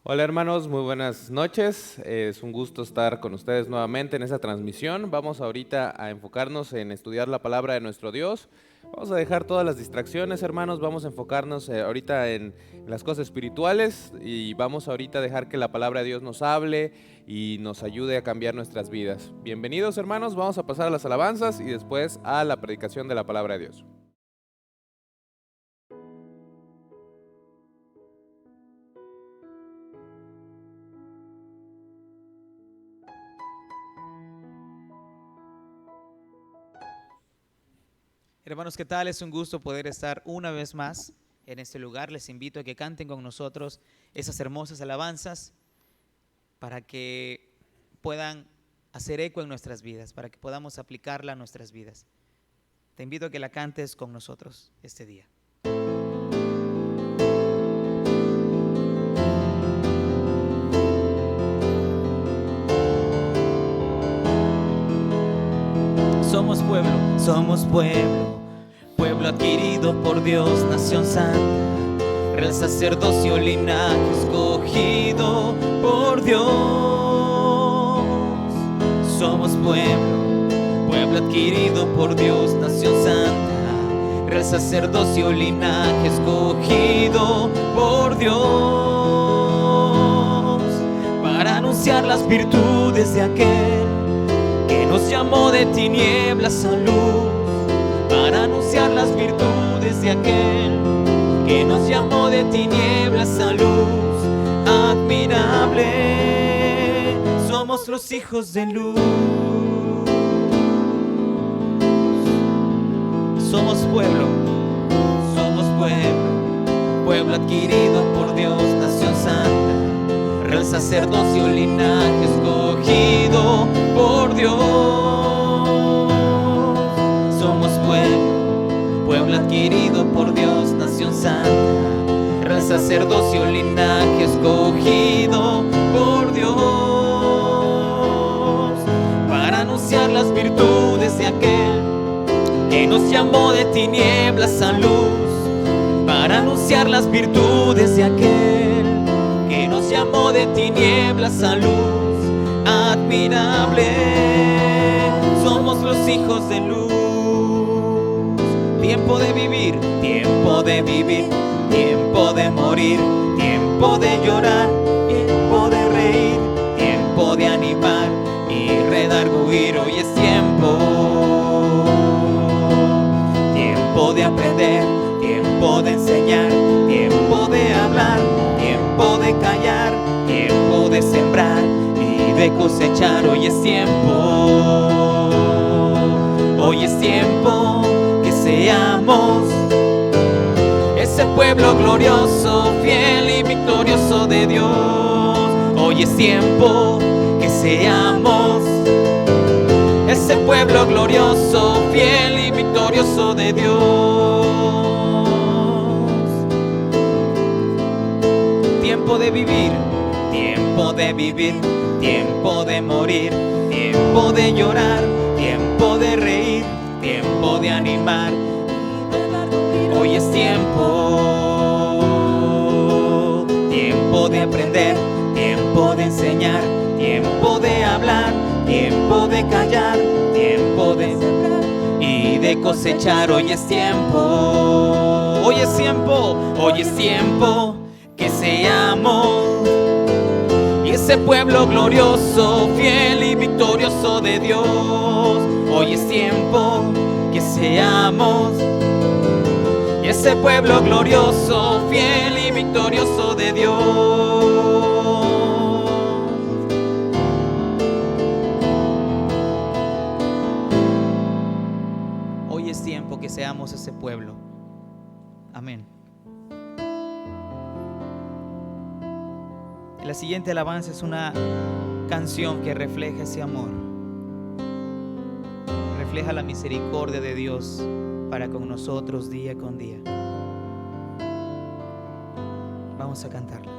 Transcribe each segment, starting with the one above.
Hola hermanos, muy buenas noches. Es un gusto estar con ustedes nuevamente en esta transmisión. Vamos ahorita a enfocarnos en estudiar la palabra de nuestro Dios. Vamos a dejar todas las distracciones, hermanos. Vamos a enfocarnos ahorita en las cosas espirituales y vamos ahorita a dejar que la palabra de Dios nos hable y nos ayude a cambiar nuestras vidas. Bienvenidos hermanos, vamos a pasar a las alabanzas y después a la predicación de la palabra de Dios. Hermanos, ¿qué tal? Es un gusto poder estar una vez más en este lugar. Les invito a que canten con nosotros esas hermosas alabanzas para que puedan hacer eco en nuestras vidas, para que podamos aplicarla a nuestras vidas. Te invito a que la cantes con nosotros este día. Somos pueblo, pueblo adquirido por Dios, nación santa, real sacerdocio, linaje escogido por Dios. Somos pueblo, pueblo adquirido por Dios, nación santa, real sacerdocio, linaje escogido por Dios, para anunciar las virtudes de aquel que nos llamó de tinieblas a luz, para anunciar las virtudes de aquel que nos llamó de tinieblas a luz admirable. Somos los hijos de luz. Somos pueblo, pueblo adquirido por Dios, nación santa, real sacerdocio, linaje escogido por Dios. Somos pueblo adquirido por Dios, nación santa, real sacerdocio, linaje escogido por Dios, para anunciar las virtudes de aquel que nos llamó de tinieblas a luz, para anunciar las virtudes de aquel que nos llamó de tinieblas a luz admirable. Somos los hijos de luz. Tiempo de vivir, tiempo de vivir, tiempo de morir, tiempo de llorar, tiempo de reír, tiempo de animar y redarguir. Hoy es tiempo de aprender, tiempo de enseñar, tiempo de hablar, tiempo de callar, tiempo de sembrar y de cosechar. Hoy es tiempo que seamos ese pueblo glorioso, fiel y victorioso de Dios. Hoy es tiempo que seamos ese pueblo glorioso, fiel y victorioso de Dios. Tiempo de vivir, tiempo de vivir, tiempo de morir, tiempo de llorar, tiempo de reír, tiempo de animar. Hoy es tiempo de aprender, tiempo de enseñar, tiempo de hablar, tiempo de callar, tiempo de sembrar y de cosechar. Hoy es tiempo que seamos y ese pueblo glorioso, fiel y victorioso de Dios. Hoy es tiempo que seamos y ese pueblo glorioso, fiel y victorioso de Dios. Hoy es tiempo que seamos ese pueblo. Amén. La siguiente alabanza es una canción que refleja ese amor, refleja la misericordia de Dios para con nosotros día con día. Vamos a cantarla.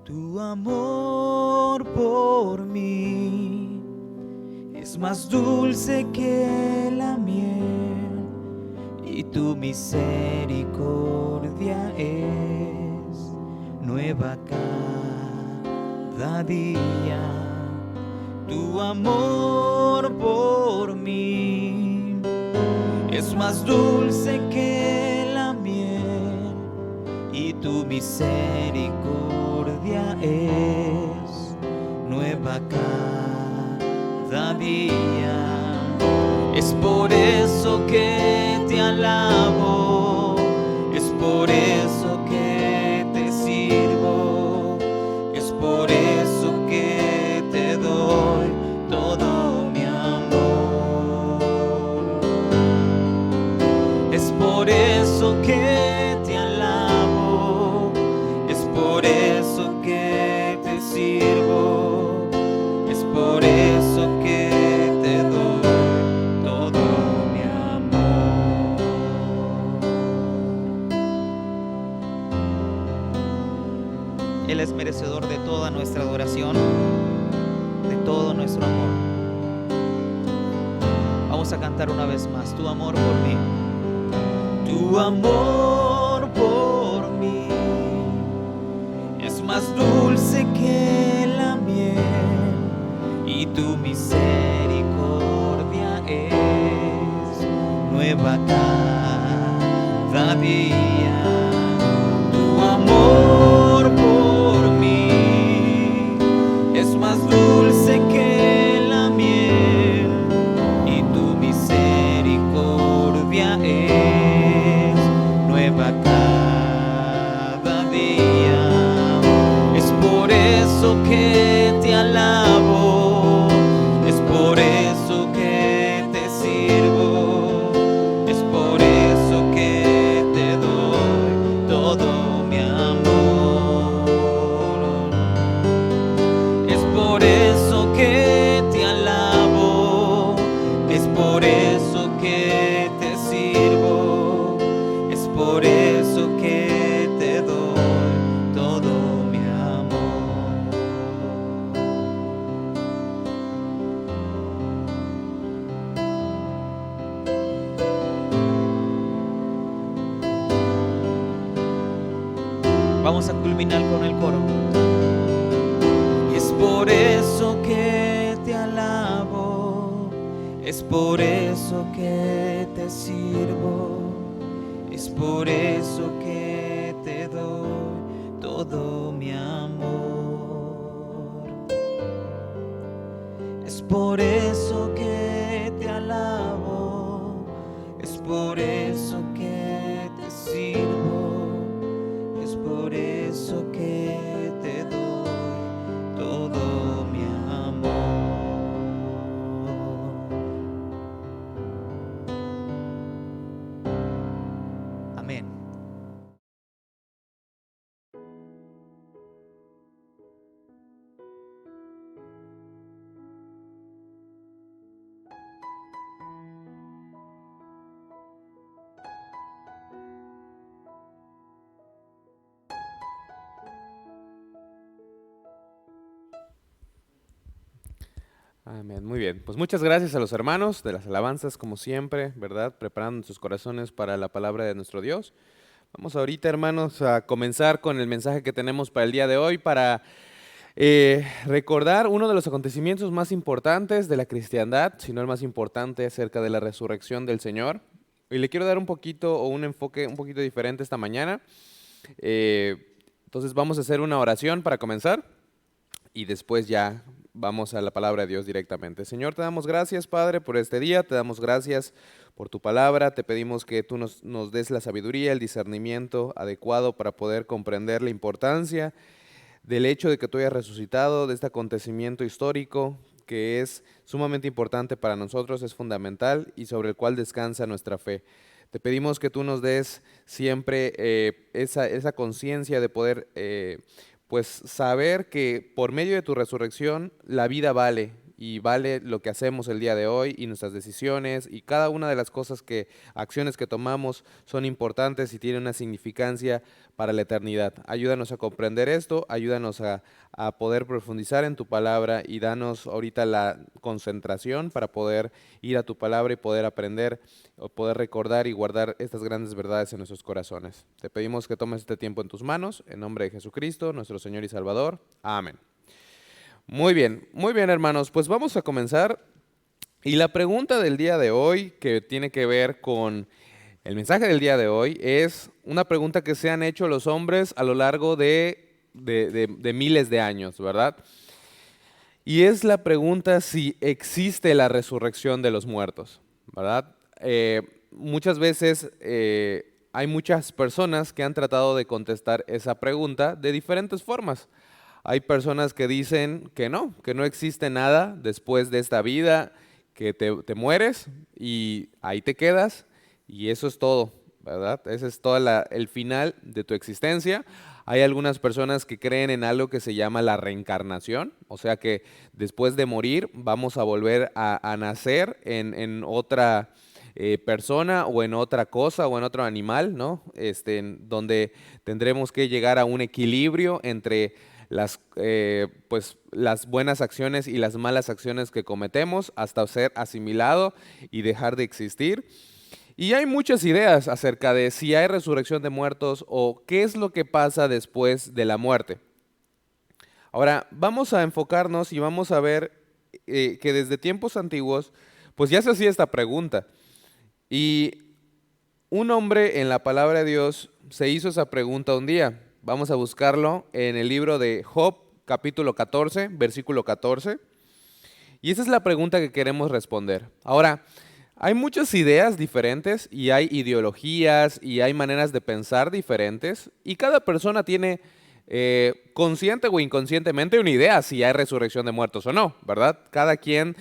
Tu amor por mí es más dulce que la miel y tu misericordia es nueva cada día. Tu amor por mí es más dulce que la miel y tu misericordia es nueva cada día. Es por eso que te alabo, es por eso que te sirvo, es por eso que te doy todo mi amor. Es por eso que te alabo, es por eso que te sirvo, es por eso que te doy todo mi amor. Él es merecedor de toda nuestra adoración, de todo nuestro amor. Vamos a cantar una vez más, tu amor por mí. Tu amor por mí es más dulce que la miel y tu misericordia es nueva cada día. Tu amor por mí es más dulce que la miel y tu misericordia es nueva cada día. Es por eso que te alabo, es por eso que te sirvo, es por eso que te doy todo mi amor. Es por eso que te alabo, es por eso que te sirvo, es por eso que te doy todo mi amor. Vamos a culminar con el coro. Es por eso que te alabo, es por eso que te sirvo, es por eso que te doy todo mi amor. Es por eso que te alabo, es por eso que te sirvo, es por eso que te doy todo mi amor. Amén. Amén, muy bien. Pues muchas gracias a los hermanos de las alabanzas, como siempre, ¿verdad? Preparando sus corazones para la palabra de nuestro Dios. Vamos ahorita, hermanos, a comenzar con el mensaje que tenemos para el día de hoy, para recordar uno de los acontecimientos más importantes de la cristiandad, si no el más importante, acerca de la resurrección del Señor. Y le quiero dar un poquito o un enfoque un poquito diferente esta mañana. Entonces vamos a hacer una oración para comenzar y después ya vamos a la palabra de Dios directamente. Señor, te damos gracias, Padre, por este día, te damos gracias por tu palabra, te pedimos que tú nos des la sabiduría, el discernimiento adecuado para poder comprender la importancia del hecho de que tú hayas resucitado, de este acontecimiento histórico que es sumamente importante para nosotros, es fundamental y sobre el cual descansa nuestra fe. Te pedimos que tú nos des siempre esa conciencia de poder pues saber que por medio de tu resurrección la vida vale y vale lo que hacemos el día de hoy y nuestras decisiones y cada una de las acciones que tomamos son importantes y tienen una significancia para la eternidad. Ayúdanos a comprender esto, ayúdanos a poder profundizar en tu palabra y danos ahorita la concentración para poder ir a tu palabra y poder aprender o poder recordar y guardar estas grandes verdades en nuestros corazones. Te pedimos que tomes este tiempo en tus manos, en nombre de Jesucristo, nuestro Señor y Salvador. Amén. Muy bien, hermanos, pues vamos a comenzar. Y la pregunta del día de hoy, que tiene que ver con el mensaje del día de hoy, es una pregunta que se han hecho los hombres a lo largo de miles de años, ¿verdad? Y es la pregunta si existe la resurrección de los muertos, ¿verdad? Muchas veces hay muchas personas que han tratado de contestar esa pregunta de diferentes formas. Hay personas que dicen que no existe nada después de esta vida, que te mueres y ahí te quedas y eso es todo, ¿verdad? Ese es todo el final de tu existencia. Hay algunas personas que creen en algo que se llama la reencarnación, o sea que después de morir vamos a volver a nacer en otra persona o en otra cosa o en otro animal, ¿no? Donde tendremos que llegar a un equilibrio entre las buenas acciones y las malas acciones que cometemos hasta ser asimilado y dejar de existir. Y hay muchas ideas acerca de si hay resurrección de muertos o qué es lo que pasa después de la muerte. Ahora, vamos a enfocarnos y vamos a ver que desde tiempos antiguos, pues ya se hacía esta pregunta. Y un hombre en la palabra de Dios se hizo esa pregunta un día. Vamos a buscarlo en el libro de Job, capítulo 14, versículo 14. Y esa es la pregunta que queremos responder. Ahora, hay muchas ideas diferentes y hay ideologías y hay maneras de pensar diferentes y cada persona tiene consciente o inconscientemente una idea si hay resurrección de muertos o no, ¿verdad? Cada quien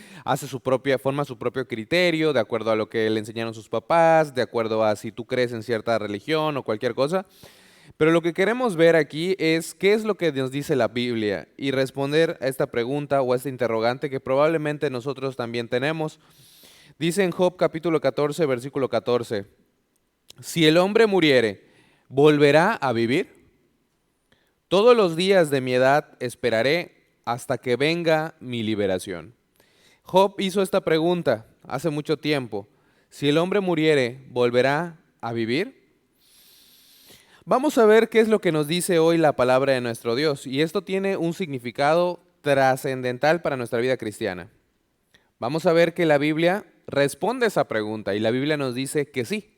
forma su propio criterio de acuerdo a lo que le enseñaron sus papás, de acuerdo a si tú crees en cierta religión o cualquier cosa. Pero lo que queremos ver aquí es qué es lo que nos dice la Biblia y responder a esta pregunta o a esta interrogante que probablemente nosotros también tenemos. Dice en Job capítulo 14, versículo 14, si el hombre muriere, ¿volverá a vivir? Todos los días de mi edad esperaré hasta que venga mi liberación. Job hizo esta pregunta hace mucho tiempo. Si el hombre muriere, ¿volverá a vivir? Vamos a ver qué es lo que nos dice hoy la palabra de nuestro Dios. Y esto tiene un significado trascendental para nuestra vida cristiana. Vamos a ver que la Biblia responde a esa pregunta y la Biblia nos dice que sí.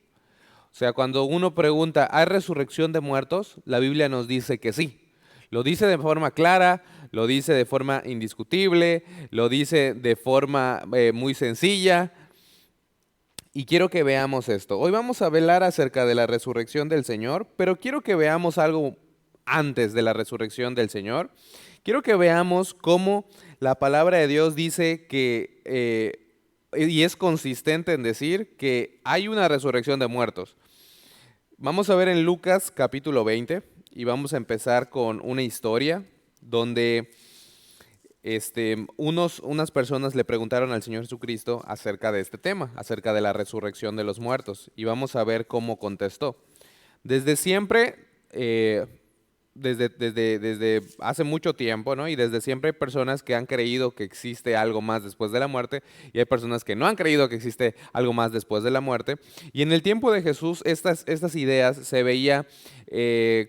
O sea, cuando uno pregunta, ¿hay resurrección de muertos? La Biblia nos dice que sí. Lo dice de forma clara, lo dice de forma indiscutible, lo dice de forma muy sencilla. Y quiero que veamos esto. Hoy vamos a hablar acerca de la resurrección del Señor, pero quiero que veamos algo antes de la resurrección del Señor. Quiero que veamos cómo la palabra de Dios dice que, y es consistente en decir que hay una resurrección de muertos. Vamos a ver en Lucas capítulo 20 y vamos a empezar con una historia donde unas personas le preguntaron al Señor Jesucristo acerca de este tema, acerca de la resurrección de los muertos, y vamos a ver cómo contestó. Desde siempre, desde hace mucho tiempo, ¿no? Y desde siempre hay personas que han creído que existe algo más después de la muerte y hay personas que no han creído que existe algo más después de la muerte. Y en el tiempo de Jesús estas ideas se veía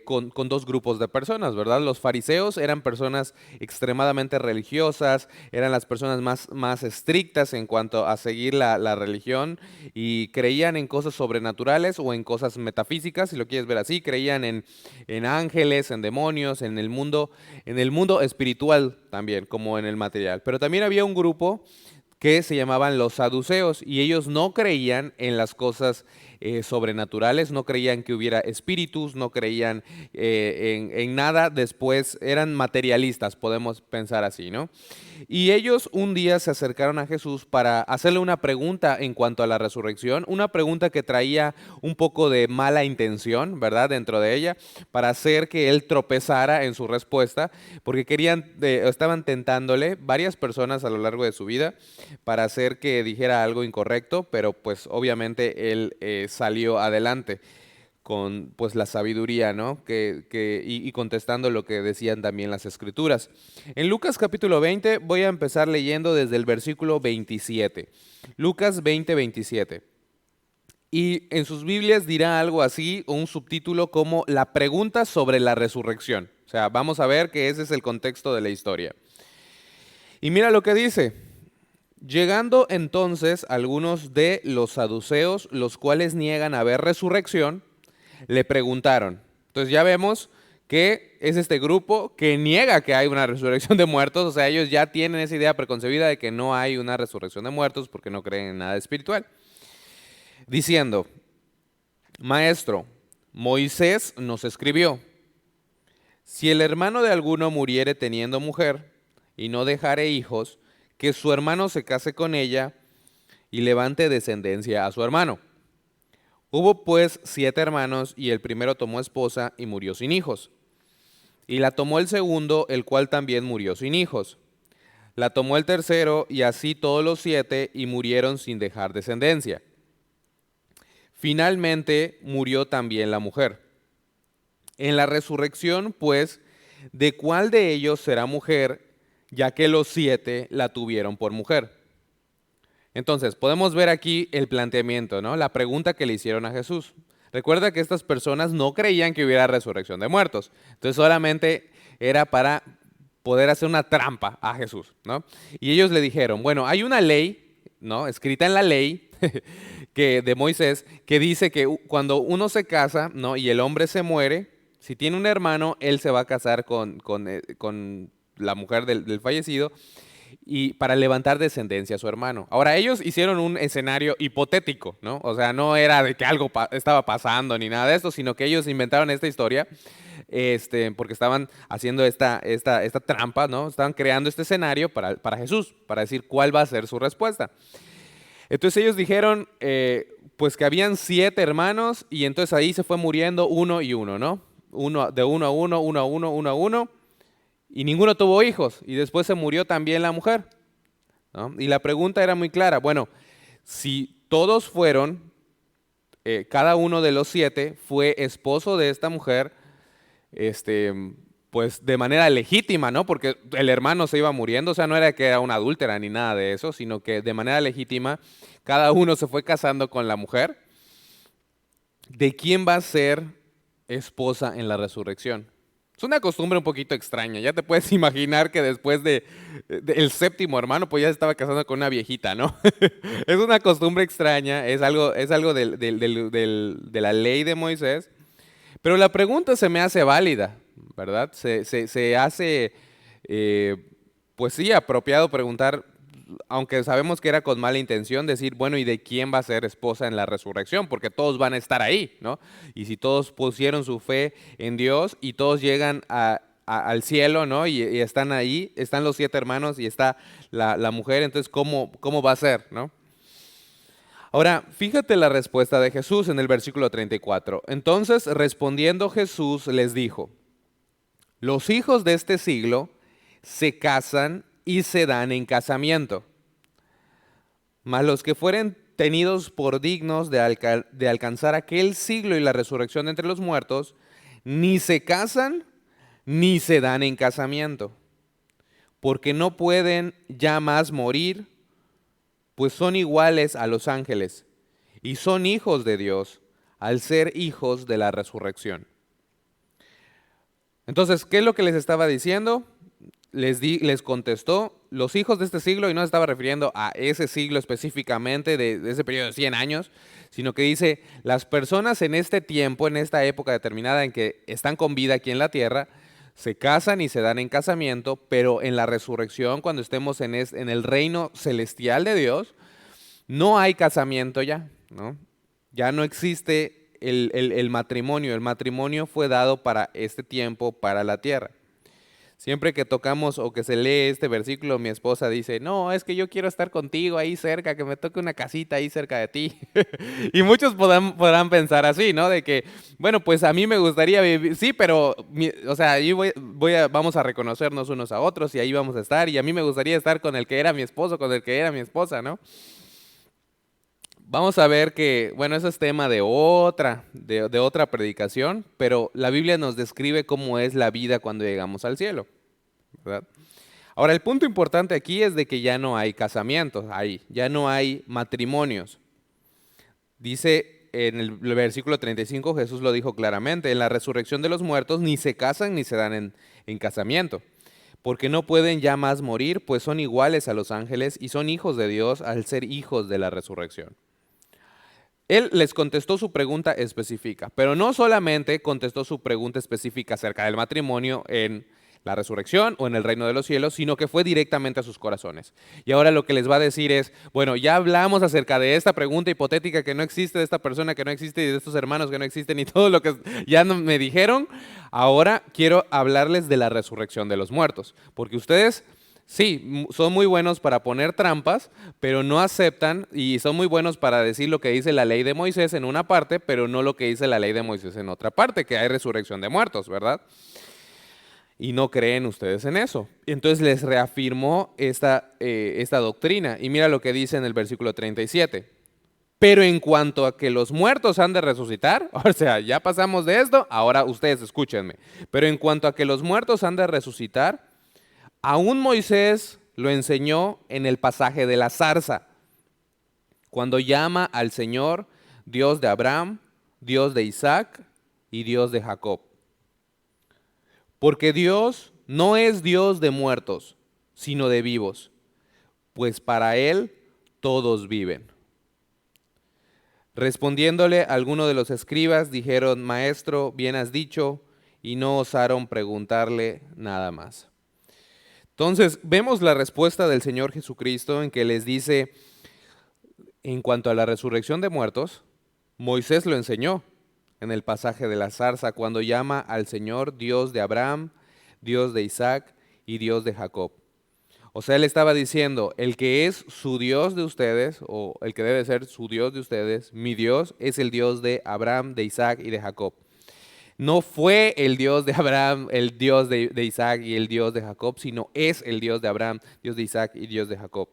con dos grupos de personas, ¿verdad? Los fariseos eran personas extremadamente religiosas, eran las personas más estrictas en cuanto a seguir la religión y creían en cosas sobrenaturales o en cosas metafísicas, si lo quieres ver así, creían en ángeles, en demonios, en el mundo espiritual también, como en el material. Pero también había un grupo que se llamaban los saduceos, y ellos no creían en las cosas sobrenaturales, no creían que hubiera espíritus, no creían en nada. Después eran materialistas, podemos pensar así, ¿no? Y ellos un día se acercaron a Jesús para hacerle una pregunta en cuanto a la resurrección, una pregunta que traía un poco de mala intención, ¿verdad? Dentro de ella, para hacer que él tropezara en su respuesta, porque estaban tentándole varias personas a lo largo de su vida para hacer que dijera algo incorrecto, pero pues obviamente él salió adelante con pues la sabiduría, ¿no? Y contestando lo que decían también las escrituras. En Lucas capítulo 20 voy a empezar leyendo desde el versículo 27. Lucas 20, 27. Y en sus Biblias dirá algo así, o un subtítulo como la pregunta sobre la resurrección. O sea, vamos a ver que ese es el contexto de la historia. Y mira lo que dice. Llegando entonces algunos de los saduceos, los cuales niegan haber resurrección, le preguntaron. Entonces ya vemos que es este grupo que niega que hay una resurrección de muertos. O sea, ellos ya tienen esa idea preconcebida de que no hay una resurrección de muertos porque no creen en nada espiritual. Diciendo, Maestro, Moisés nos escribió, si el hermano de alguno muriere teniendo mujer y no dejare hijos, que su hermano se case con ella y levante descendencia a su hermano. Hubo pues 7 hermanos, y el primero tomó esposa y murió sin hijos. Y la tomó el segundo, el cual también murió sin hijos. La tomó el tercero, y así todos los 7, y murieron sin dejar descendencia. Finalmente murió también la mujer. En la resurrección, pues, ¿de cuál de ellos será mujer, ya que los 7 la tuvieron por mujer? Entonces, podemos ver aquí el planteamiento, ¿no? La pregunta que le hicieron a Jesús. Recuerda que estas personas no creían que hubiera resurrección de muertos. Entonces, solamente era para poder hacer una trampa a Jesús, ¿no? Y ellos le dijeron, bueno, hay una ley, ¿no? Escrita en la ley de Moisés, que dice que cuando uno se casa, ¿no? Y el hombre se muere, si tiene un hermano, él se va a casar con la mujer del fallecido, y para levantar descendencia a su hermano. Ahora, ellos hicieron un escenario hipotético, ¿no? O sea, no era de que algo estaba pasando ni nada de esto, sino que ellos inventaron esta historia porque estaban haciendo esta trampa, ¿no? Estaban creando este escenario para Jesús, para decir cuál va a ser su respuesta. Entonces ellos dijeron pues que habían 7 hermanos, y entonces ahí se fue muriendo uno y uno, ¿no? De uno a uno, uno a uno, uno a uno. Y ninguno tuvo hijos, y después se murió también la mujer, ¿no? Y la pregunta era muy clara, bueno, si todos fueron, cada uno de los 7 fue esposo de esta mujer, pues de manera legítima, ¿no? Porque el hermano se iba muriendo, o sea, no era que era una adúltera ni nada de eso, sino que de manera legítima cada uno se fue casando con la mujer. ¿De quién va a ser esposa en la resurrección? Es una costumbre un poquito extraña. Ya te puedes imaginar que después del 7º hermano, pues ya se estaba casando con una viejita, ¿no? Es una costumbre extraña, es algo de la ley de Moisés. Pero la pregunta se me hace válida, ¿verdad? Se hace, pues sí, apropiado preguntar, aunque sabemos que era con mala intención, decir, bueno, ¿y de quién va a ser esposa en la resurrección? Porque todos van a estar ahí, ¿no? Y si todos pusieron su fe en Dios y todos llegan al cielo, ¿no? Y están ahí, están los 7 hermanos y está la mujer, entonces, ¿cómo va a ser, no? Ahora, fíjate la respuesta de Jesús en el versículo 34. Entonces, respondiendo Jesús, les dijo, los hijos de este siglo se casan y se dan en casamiento. Mas los que fueren tenidos por dignos de alcanzar aquel siglo y la resurrección de entre los muertos, ni se casan ni se dan en casamiento, porque no pueden ya más morir, pues son iguales a los ángeles y son hijos de Dios al ser hijos de la resurrección. Entonces, ¿qué es lo que les estaba diciendo? Les contestó, los hijos de este siglo, y no se estaba refiriendo a ese siglo específicamente, de ese periodo de 100 años, sino que dice, las personas en este tiempo, en esta época determinada en que están con vida aquí en la tierra, se casan y se dan en casamiento, pero en la resurrección, cuando estemos en el reino celestial de Dios, no hay casamiento ya, ¿no? Ya no existe el matrimonio. El matrimonio fue dado para este tiempo, para la tierra. Siempre que tocamos o que se lee este versículo, mi esposa dice, no, es que yo quiero estar contigo ahí cerca, que me toque una casita ahí cerca de ti. Y muchos podrán pensar así, ¿no? De que, bueno, pues a mí me gustaría vivir, sí, pero, o sea, ahí vamos a reconocernos unos a otros y ahí vamos a estar. Y a mí me gustaría estar con el que era mi esposo, con el que era mi esposa, ¿no? Vamos a ver que, bueno, eso es tema de otra predicación, pero la Biblia nos describe cómo es la vida cuando llegamos al cielo, ¿verdad? Ahora, el punto importante aquí es de que ya no hay casamientos, ya no hay matrimonios. Dice en el versículo 35, Jesús lo dijo claramente, en la resurrección de los muertos ni se casan ni se dan en casamiento, porque no pueden ya más morir, pues son iguales a los ángeles y son hijos de Dios al ser hijos de la resurrección. Él les contestó su pregunta específica, pero no solamente contestó su pregunta específica acerca del matrimonio en la resurrección o en el reino de los cielos, sino que fue directamente a sus corazones. Y ahora lo que les va a decir es, bueno, ya hablamos acerca de esta pregunta hipotética que no existe, de esta persona que no existe y de estos hermanos que no existen y todo lo que ya me dijeron. Ahora quiero hablarles de la resurrección de los muertos, porque ustedes... sí, son muy buenos para poner trampas, pero no aceptan, y son muy buenos para decir lo que dice la ley de Moisés en una parte, pero no lo que dice la ley de Moisés en otra parte, que hay resurrección de muertos, ¿verdad? Y no creen ustedes en eso. Entonces les reafirmó esta doctrina. Y mira lo que dice en el versículo 37. Pero en cuanto a que los muertos han de resucitar, o sea, ya pasamos de esto, ahora ustedes escúchenme. Pero en cuanto a que los muertos han de resucitar, aún Moisés lo enseñó en el pasaje de la zarza, cuando llama al Señor Dios de Abraham, Dios de Isaac y Dios de Jacob. Porque Dios no es Dios de muertos, sino de vivos, pues para Él todos viven. Respondiéndole algunos de los escribas, dijeron, Maestro, bien has dicho, y no osaron preguntarle nada más. Entonces, vemos la respuesta del Señor Jesucristo en que les dice, en cuanto a la resurrección de muertos, Moisés lo enseñó en el pasaje de la zarza, cuando llama al Señor Dios de Abraham, Dios de Isaac y Dios de Jacob. O sea, él estaba diciendo, el que es su Dios de ustedes, o el que debe ser su Dios de ustedes, mi Dios es el Dios de Abraham, de Isaac y de Jacob. No fue el Dios de Abraham, el Dios de Isaac y el Dios de Jacob, sino es el Dios de Abraham, Dios de Isaac y Dios de Jacob.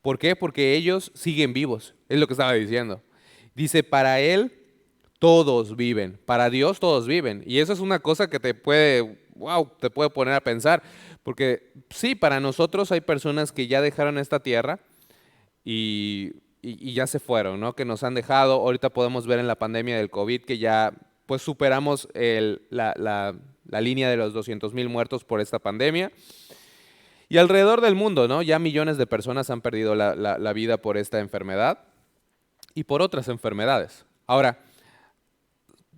¿Por qué? Porque ellos siguen vivos, es lo que estaba diciendo. Dice, para Él todos viven, para Dios todos viven. Y eso es una cosa que te puede poner a pensar. Porque sí, para nosotros hay personas que ya dejaron esta tierra y ya se fueron, ¿no? Que nos han dejado. Ahorita podemos ver en la pandemia del COVID que ya pues superamos la línea de los 200,000 muertos por esta pandemia. Y alrededor del mundo, ¿no? Ya millones de personas han perdido la vida por esta enfermedad y por otras enfermedades. Ahora,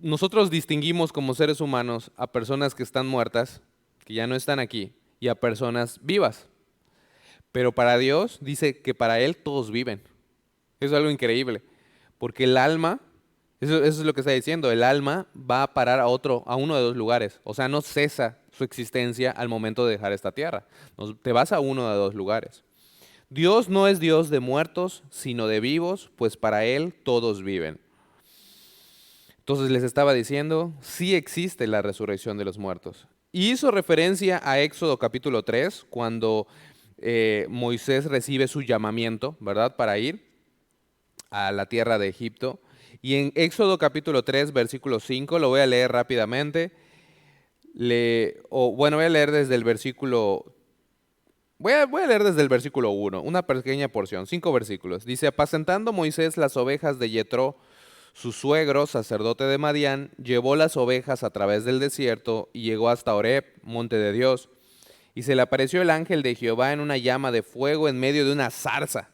nosotros distinguimos como seres humanos a personas que están muertas, que ya no están aquí, y a personas vivas. Pero para Dios dice que para Él todos viven. Eso es algo increíble, porque el alma, eso es lo que está diciendo, el alma va a parar a uno de dos lugares. O sea, no cesa su existencia al momento de dejar esta tierra. Te vas a uno de dos lugares. Dios no es Dios de muertos, sino de vivos, pues para Él todos viven. Entonces les estaba diciendo, sí existe la resurrección de los muertos. Y hizo referencia a Éxodo capítulo 3, cuando Moisés recibe su llamamiento, ¿verdad?, para ir a la tierra de Egipto. Y en Éxodo capítulo 3, versículo 5, lo voy a leer rápidamente. Voy a leer desde el versículo... Voy a leer desde el versículo 1, una pequeña porción, 5 versículos. Dice, apacentando Moisés las ovejas de Yetró, su suegro, sacerdote de Madián, llevó las ovejas a través del desierto y llegó hasta Horeb, monte de Dios. Y se le apareció el ángel de Jehová en una llama de fuego en medio de una zarza.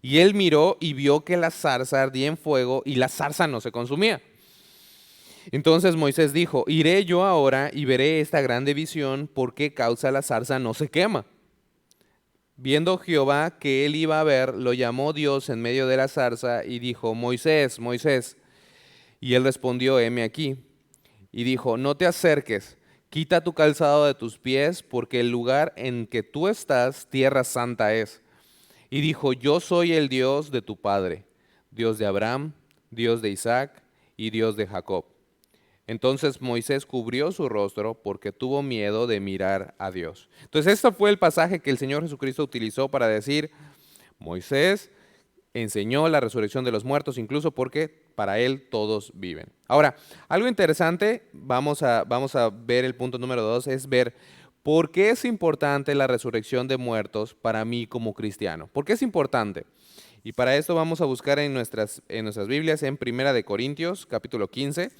Y él miró y vio que la zarza ardía en fuego y la zarza no se consumía. Entonces Moisés dijo, iré yo ahora y veré esta grande visión, por qué causa la zarza no se quema. Viendo Jehová que él iba a ver, lo llamó Dios en medio de la zarza y dijo, Moisés, Moisés. Y él respondió, heme aquí. Y dijo, no te acerques, quita tu calzado de tus pies, porque el lugar en que tú estás, tierra santa es. Y dijo, yo soy el Dios de tu padre, Dios de Abraham, Dios de Isaac y Dios de Jacob. Entonces Moisés cubrió su rostro porque tuvo miedo de mirar a Dios. Entonces este fue el pasaje que el Señor Jesucristo utilizó para decir, Moisés enseñó la resurrección de los muertos, incluso porque para él todos viven. Ahora, algo interesante, vamos a ver el punto número 2, es ver por qué es importante la resurrección de muertos para mí como cristiano. ¿Por qué es importante? Y para esto vamos a buscar en nuestras Biblias en Primera de Corintios, capítulo 15,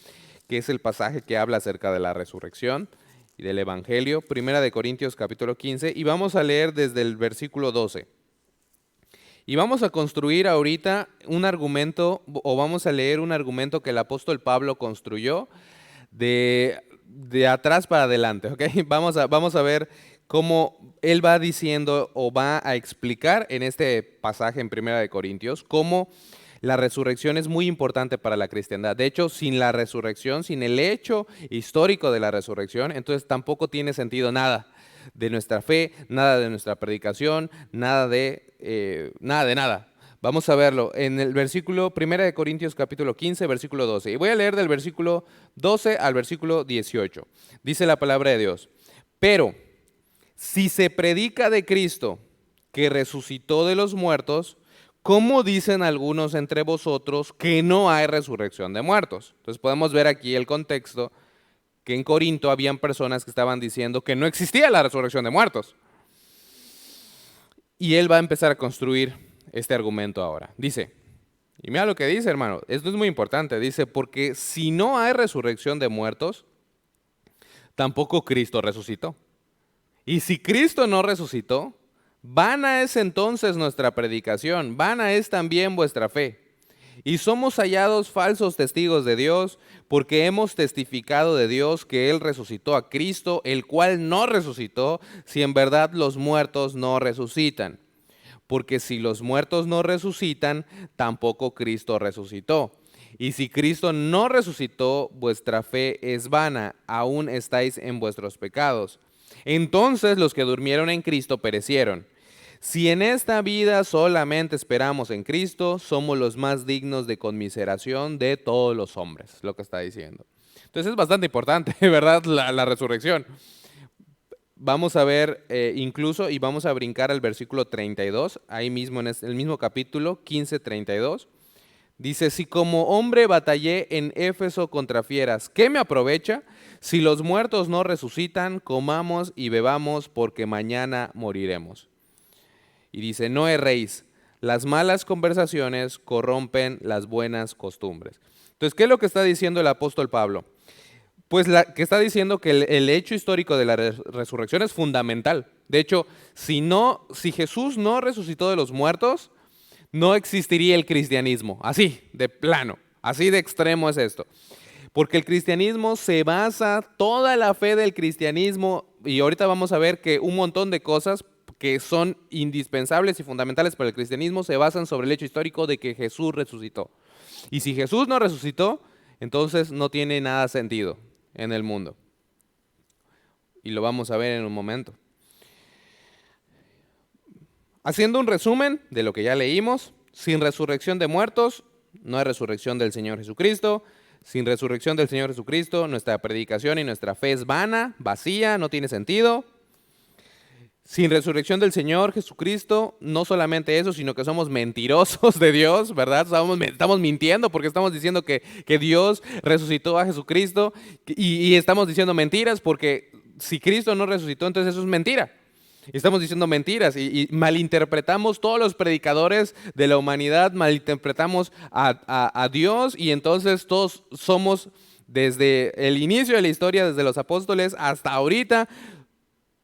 que es el pasaje que habla acerca de la resurrección y del Evangelio. Primera de Corintios, capítulo 15, y vamos a leer desde el versículo 12. Y vamos a construir ahorita un argumento, o vamos a leer un argumento que el apóstol Pablo construyó de atrás para adelante, ¿ok? Vamos a ver cómo él va diciendo o va a explicar en este pasaje en Primera de Corintios cómo la resurrección es muy importante para la cristiandad. De hecho, sin la resurrección, sin el hecho histórico de la resurrección, entonces tampoco tiene sentido nada de nuestra fe, nada de nuestra predicación, nada de nada. Vamos a verlo en el versículo 1 de Corintios capítulo 15, versículo 12. Y voy a leer del versículo 12 al versículo 18. Dice la palabra de Dios. Pero si se predica de Cristo que resucitó de los muertos, ¿cómo dicen algunos entre vosotros que no hay resurrección de muertos? Entonces podemos ver aquí el contexto, que en Corinto habían personas que estaban diciendo que no existía la resurrección de muertos. Y él va a empezar a construir este argumento ahora. Dice, y mira lo que dice, hermano, esto es muy importante, dice, porque si no hay resurrección de muertos, tampoco Cristo resucitó. Y si Cristo no resucitó, vana es entonces nuestra predicación, vana es también vuestra fe. Y somos hallados falsos testigos de Dios, porque hemos testificado de Dios que Él resucitó a Cristo, el cual no resucitó, si en verdad los muertos no resucitan. Porque si los muertos no resucitan, tampoco Cristo resucitó. Y si Cristo no resucitó, vuestra fe es vana, aún estáis en vuestros pecados. Entonces los que durmieron en Cristo perecieron. Si en esta vida solamente esperamos en Cristo, somos los más dignos de conmiseración de todos los hombres, lo que está diciendo. Entonces es bastante importante, ¿verdad? La resurrección. Vamos a ver incluso, y vamos a brincar al versículo 32, ahí mismo en el mismo capítulo, 15:32. Dice, si como hombre batallé en Éfeso contra fieras, ¿qué me aprovecha? Si los muertos no resucitan, comamos y bebamos, porque mañana moriremos. Y dice, no erréis, las malas conversaciones corrompen las buenas costumbres. Entonces, ¿qué es lo que está diciendo el apóstol Pablo? Pues que está diciendo que el hecho histórico de la resurrección es fundamental. De hecho, si Jesús no resucitó de los muertos, no existiría el cristianismo. Así, de plano, así de extremo es esto. Porque el cristianismo se basa, toda la fe del cristianismo, y ahorita vamos a ver que un montón de cosas que son indispensables y fundamentales para el cristianismo se basan sobre el hecho histórico de que Jesús resucitó. Y si Jesús no resucitó, entonces no tiene nada sentido en el mundo. Y lo vamos a ver en un momento. Haciendo un resumen de lo que ya leímos, sin resurrección de muertos, no hay resurrección del Señor Jesucristo. Sin resurrección del Señor Jesucristo, nuestra predicación y nuestra fe es vana, vacía, no tiene sentido. Sin resurrección del Señor Jesucristo, no solamente eso, sino que somos mentirosos de Dios, ¿verdad? Estamos mintiendo porque estamos diciendo que Dios resucitó a Jesucristo y estamos diciendo mentiras porque si Cristo no resucitó, entonces eso es mentira. Estamos diciendo mentiras y malinterpretamos, todos los predicadores de la humanidad malinterpretamos a Dios, y entonces todos somos, desde el inicio de la historia, desde los apóstoles hasta ahorita,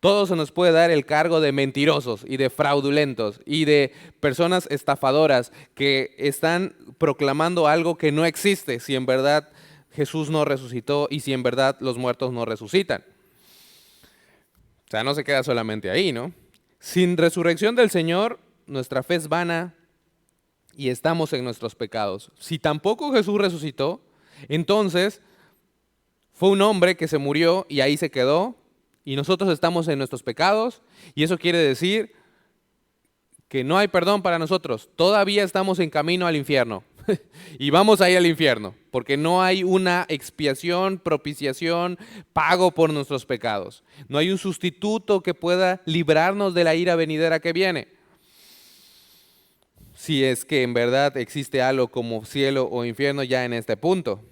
todos se nos puede dar el cargo de mentirosos y de fraudulentos y de personas estafadoras que están proclamando algo que no existe, si en verdad Jesús no resucitó y si en verdad los muertos no resucitan. O sea, no se queda solamente ahí, ¿no? Sin resurrección del Señor, nuestra fe es vana y estamos en nuestros pecados. Si tampoco Jesús resucitó, entonces fue un hombre que se murió y ahí se quedó y nosotros estamos en nuestros pecados y eso quiere decir que no hay perdón para nosotros. Todavía estamos en camino al infierno y vamos a ir al infierno porque no hay una expiación, propiciación, pago por nuestros pecados. No hay un sustituto que pueda librarnos de la ira venidera que viene. Si es que en verdad existe algo como cielo o infierno ya en este punto.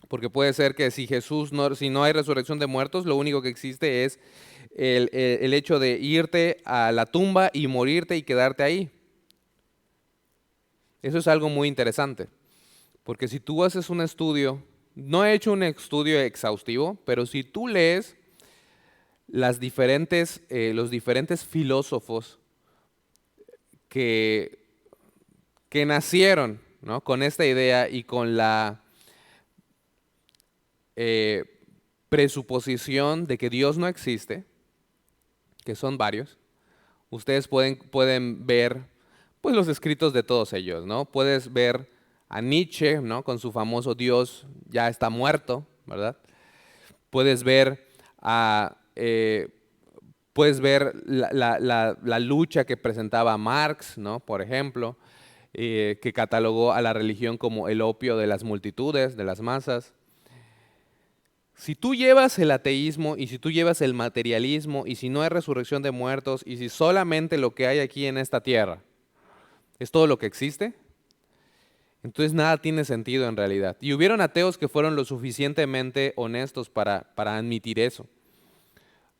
Porque puede ser que si si no hay resurrección de muertos, lo único que existe es el hecho de irte a la tumba y morirte y quedarte ahí. Eso es algo muy interesante. Porque si tú haces un estudio, no he hecho un estudio exhaustivo, pero si tú lees los diferentes filósofos que nacieron, ¿no?, con esta idea y con la presuposición de que Dios no existe, que son varios, ustedes pueden ver pues los escritos de todos ellos, ¿no? Puedes ver a Nietzsche, ¿no?, con su famoso Dios ya está muerto, ¿verdad? Puedes ver la lucha que presentaba Marx, ¿no?, por ejemplo, que catalogó a la religión como el opio de las multitudes, de las masas. Si tú llevas el ateísmo y si tú llevas el materialismo y si no hay resurrección de muertos y si solamente lo que hay aquí en esta tierra es todo lo que existe, entonces nada tiene sentido en realidad. Y hubieron ateos que fueron lo suficientemente honestos para admitir eso.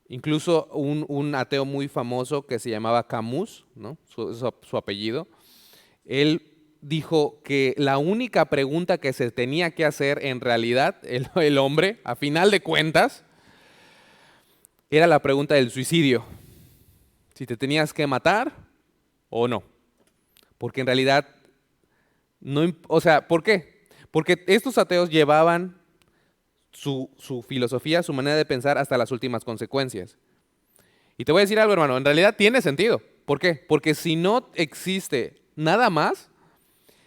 Incluso un ateo muy famoso que se llamaba Camus, ¿no?, su apellido, él dijo que la única pregunta que se tenía que hacer en realidad el hombre, a final de cuentas, era la pregunta del suicidio. Si te tenías que matar o no. Porque en realidad, ¿por qué? Porque estos ateos llevaban su filosofía, su manera de pensar hasta las últimas consecuencias. Y te voy a decir algo, hermano, en realidad tiene sentido. ¿Por qué? Porque si no existe nada más,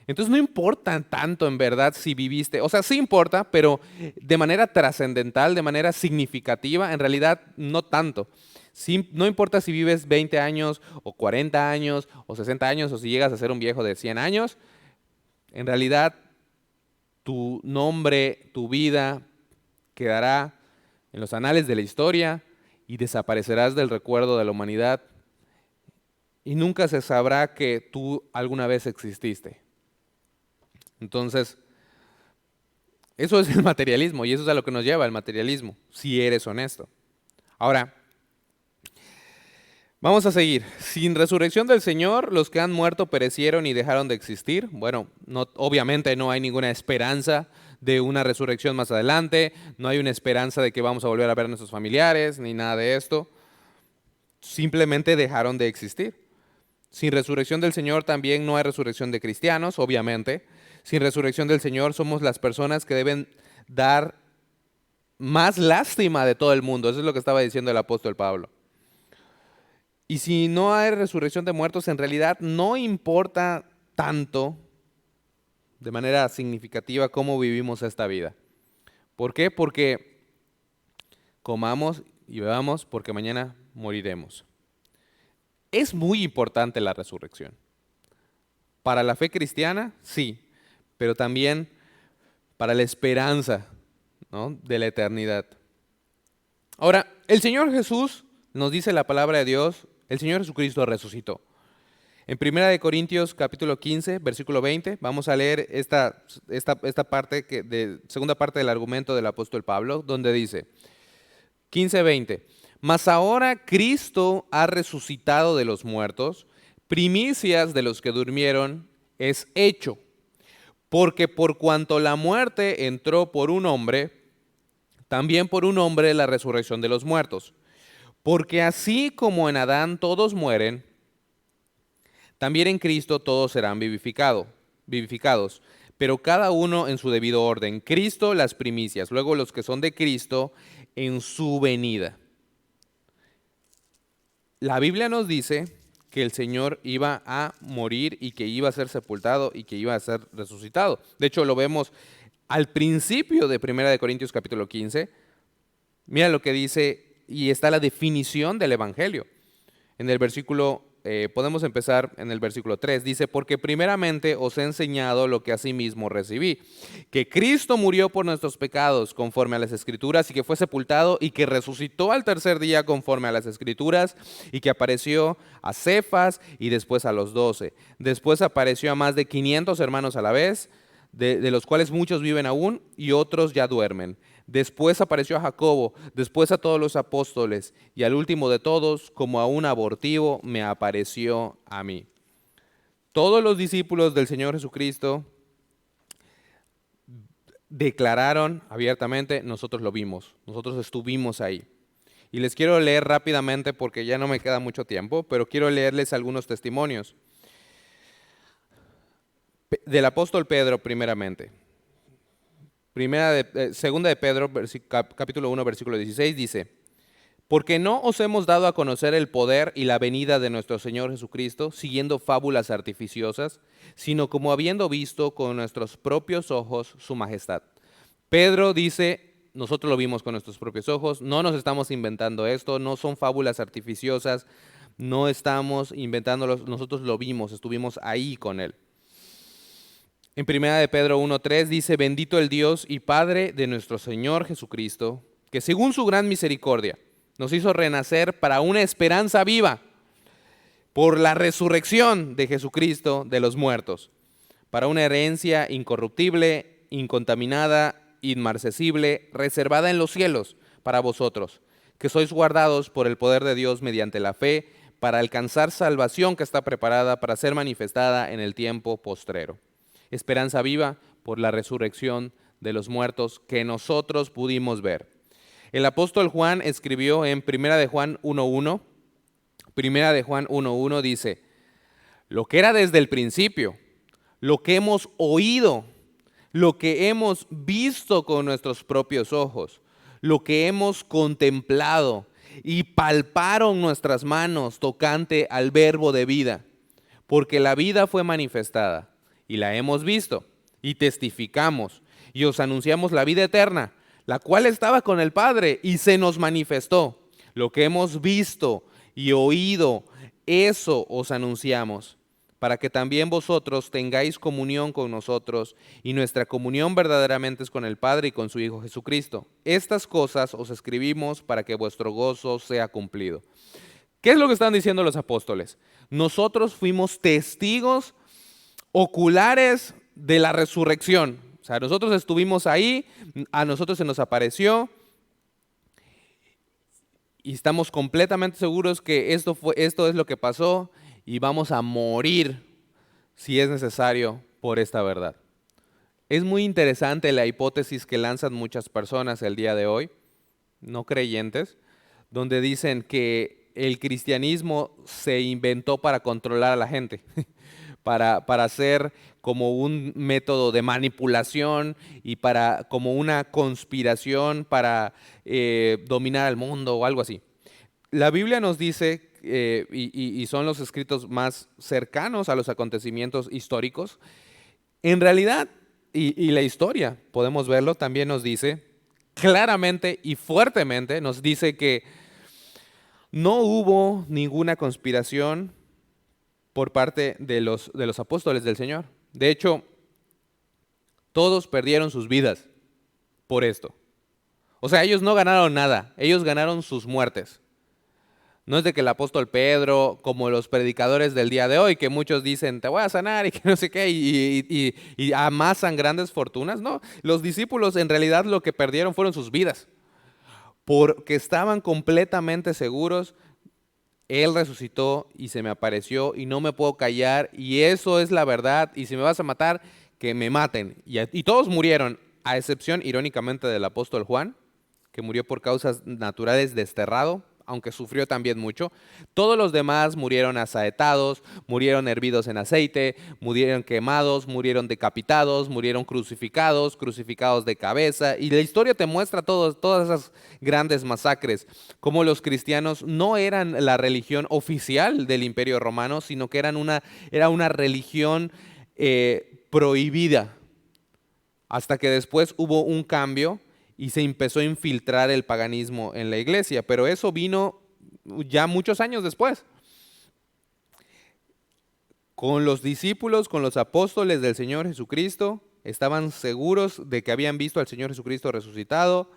entonces no importa tanto en verdad si viviste, o sea, sí importa, pero de manera trascendental, de manera significativa, en realidad no tanto. Sí, no importa si vives 20 años o 40 años o 60 años o si llegas a ser un viejo de 100 años, en realidad tu nombre, tu vida quedará en los anales de la historia y desaparecerás del recuerdo de la humanidad y nunca se sabrá que tú alguna vez exististe. Entonces, eso es el materialismo y eso es a lo que nos lleva el materialismo, si eres honesto. Ahora, vamos a seguir. Sin resurrección del Señor, los que han muerto perecieron y dejaron de existir. Bueno, obviamente no hay ninguna esperanza de una resurrección más adelante, no hay una esperanza de que vamos a volver a ver a nuestros familiares, ni nada de esto. Simplemente dejaron de existir. Sin resurrección del Señor también no hay resurrección de cristianos, obviamente. Sin resurrección del Señor somos las personas que deben dar más lástima de todo el mundo. Eso es lo que estaba diciendo el apóstol Pablo. Y si no hay resurrección de muertos, en realidad no importa tanto de manera significativa cómo vivimos esta vida. ¿Por qué? Porque comamos y bebamos porque mañana moriremos. Es muy importante la resurrección. Para la fe cristiana, sí, pero también para la esperanza, ¿no?, de la eternidad. Ahora, el Señor Jesús, nos dice la palabra de Dios, el Señor Jesucristo resucitó. En 1 Corintios capítulo 15, versículo 20, vamos a leer esta parte, segunda parte del argumento del apóstol Pablo, donde dice, 15:20, mas ahora Cristo ha resucitado de los muertos, primicias de los que durmieron es hecho. Porque por cuanto la muerte entró por un hombre, también por un hombre la resurrección de los muertos. Porque así como en Adán todos mueren, también en Cristo todos serán vivificados. pero cada uno en su debido orden. Cristo las primicias, luego los que son de Cristo en su venida. La Biblia nos dice que el Señor iba a morir y que iba a ser sepultado y que iba a ser resucitado. De hecho, lo vemos al principio de 1 Corintios capítulo 15. Mira lo que dice, y está la definición del Evangelio. En el versículo, podemos empezar en el versículo 3. Dice, porque primeramente os he enseñado lo que asimismo recibí, que Cristo murió por nuestros pecados conforme a las Escrituras y que fue sepultado y que resucitó al tercer día conforme a las Escrituras y que apareció a Cefas y después a los 12. Después apareció a más de 500 hermanos a la vez, de los cuales muchos viven aún y otros ya duermen. Después apareció a Jacobo, después a todos los apóstoles, y al último de todos, como a un abortivo, me apareció a mí. Todos los discípulos del Señor Jesucristo declararon abiertamente, nosotros lo vimos, nosotros estuvimos ahí. Y les quiero leer rápidamente porque ya no me queda mucho tiempo, pero quiero leerles algunos testimonios. Del apóstol Pedro primeramente. Segunda de Pedro, capítulo 1, versículo 16, dice, porque no os hemos dado a conocer el poder y la venida de nuestro Señor Jesucristo, siguiendo fábulas artificiosas, sino como habiendo visto con nuestros propios ojos su majestad. Pedro dice, nosotros lo vimos con nuestros propios ojos, no nos estamos inventando esto, no son fábulas artificiosas, no estamos inventándolos, nosotros lo vimos, estuvimos ahí con él. En 1 de Pedro 1:3 dice, bendito el Dios y Padre de nuestro Señor Jesucristo, que según su gran misericordia nos hizo renacer para una esperanza viva por la resurrección de Jesucristo de los muertos, para una herencia incorruptible, incontaminada, inmarcesible, reservada en los cielos para vosotros, que sois guardados por el poder de Dios mediante la fe, para alcanzar salvación que está preparada para ser manifestada en el tiempo postrero. Esperanza viva por la resurrección de los muertos que nosotros pudimos ver. El apóstol Juan escribió en 1 de Juan 1:1, 1 de Juan 1:1 dice, lo que era desde el principio, lo que hemos oído, lo que hemos visto con nuestros propios ojos, lo que hemos contemplado y palparon nuestras manos tocante al verbo de vida, porque la vida fue manifestada. Y la hemos visto, y testificamos, y os anunciamos la vida eterna, la cual estaba con el Padre, y se nos manifestó. Lo que hemos visto y oído, eso os anunciamos, para que también vosotros tengáis comunión con nosotros, y nuestra comunión verdaderamente es con el Padre y con su Hijo Jesucristo. Estas cosas os escribimos para que vuestro gozo sea cumplido. ¿Qué es lo que están diciendo los apóstoles? Nosotros fuimos testigos oculares de la resurrección. O sea, nosotros estuvimos ahí, a nosotros se nos apareció y estamos completamente seguros que esto es lo que pasó y vamos a morir si es necesario por esta verdad. Es muy interesante la hipótesis que lanzan muchas personas el día de hoy, no creyentes, donde dicen que el cristianismo se inventó para controlar a la gente. Para ser como un método de manipulación y como una conspiración para dominar al mundo o algo así. La Biblia nos dice, y son los escritos más cercanos a los acontecimientos históricos, en realidad, y la historia, podemos verlo, también nos dice claramente y fuertemente, nos dice que no hubo ninguna conspiración por parte de los apóstoles del Señor. De hecho, todos perdieron sus vidas por esto. O sea, ellos no ganaron nada, ellos ganaron sus muertes. No es de que el apóstol Pedro, como los predicadores del día de hoy, que muchos dicen, te voy a sanar y que no sé qué, y amasan grandes fortunas. No, los discípulos en realidad lo que perdieron fueron sus vidas, porque estaban completamente seguros. Él resucitó y se me apareció y no me puedo callar y eso es la verdad y si me vas a matar, que me maten. Y todos murieron, a excepción irónicamente del apóstol Juan, que murió por causas naturales desterrado aunque sufrió también mucho. Todos los demás murieron asaetados, murieron hervidos en aceite, murieron quemados, murieron decapitados, murieron crucificados, crucificados de cabeza. Y la historia te muestra todas esas grandes masacres, cómo los cristianos no eran la religión oficial del Imperio Romano, sino que era una religión prohibida, hasta que después hubo un cambio y se empezó a infiltrar el paganismo en la iglesia, pero eso vino ya muchos años después. Con los discípulos, con los apóstoles del Señor Jesucristo, estaban seguros de que habían visto al Señor Jesucristo resucitado,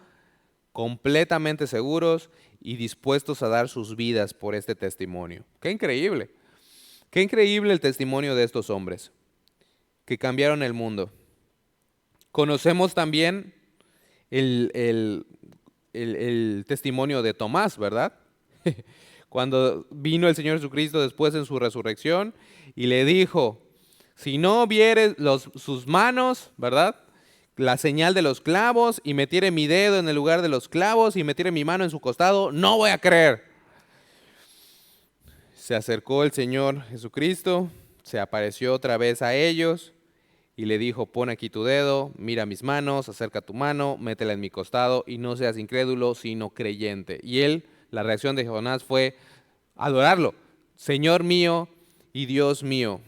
completamente seguros y dispuestos a dar sus vidas por este testimonio. ¡Qué increíble! ¡Qué increíble el testimonio de estos hombres que cambiaron el mundo! Conocemos también el testimonio de Tomás, ¿verdad? Cuando vino el Señor Jesucristo después en su resurrección y le dijo, si no vieres sus manos, ¿verdad?, la señal de los clavos, y metiere mi dedo en el lugar de los clavos y metiere mi mano en su costado, no voy a creer. Se acercó el Señor Jesucristo, se apareció otra vez a ellos y le dijo, pon aquí tu dedo, mira mis manos, acerca tu mano, métela en mi costado y no seas incrédulo, sino creyente. Y la reacción de Jonás fue adorarlo, Señor mío y Dios mío.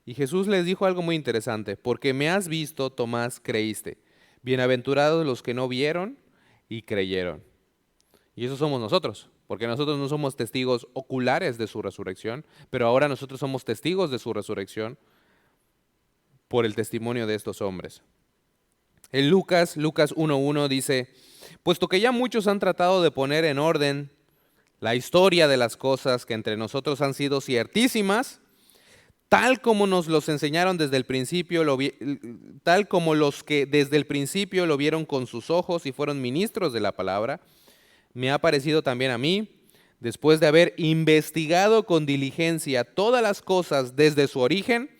Y Jesús les dijo algo muy interesante, porque me has visto, Tomás, creíste. Bienaventurados los que no vieron y creyeron. Y eso somos nosotros, porque nosotros no somos testigos oculares de su resurrección, pero ahora nosotros somos testigos de su resurrección por el testimonio de estos hombres. En Lucas 1:1 dice, puesto que ya muchos han tratado de poner en orden la historia de las cosas que entre nosotros han sido ciertísimas, tal como nos los enseñaron desde el principio, tal como los que desde el principio lo vieron con sus ojos y fueron ministros de la palabra, me ha parecido también a mí, después de haber investigado con diligencia todas las cosas desde su origen,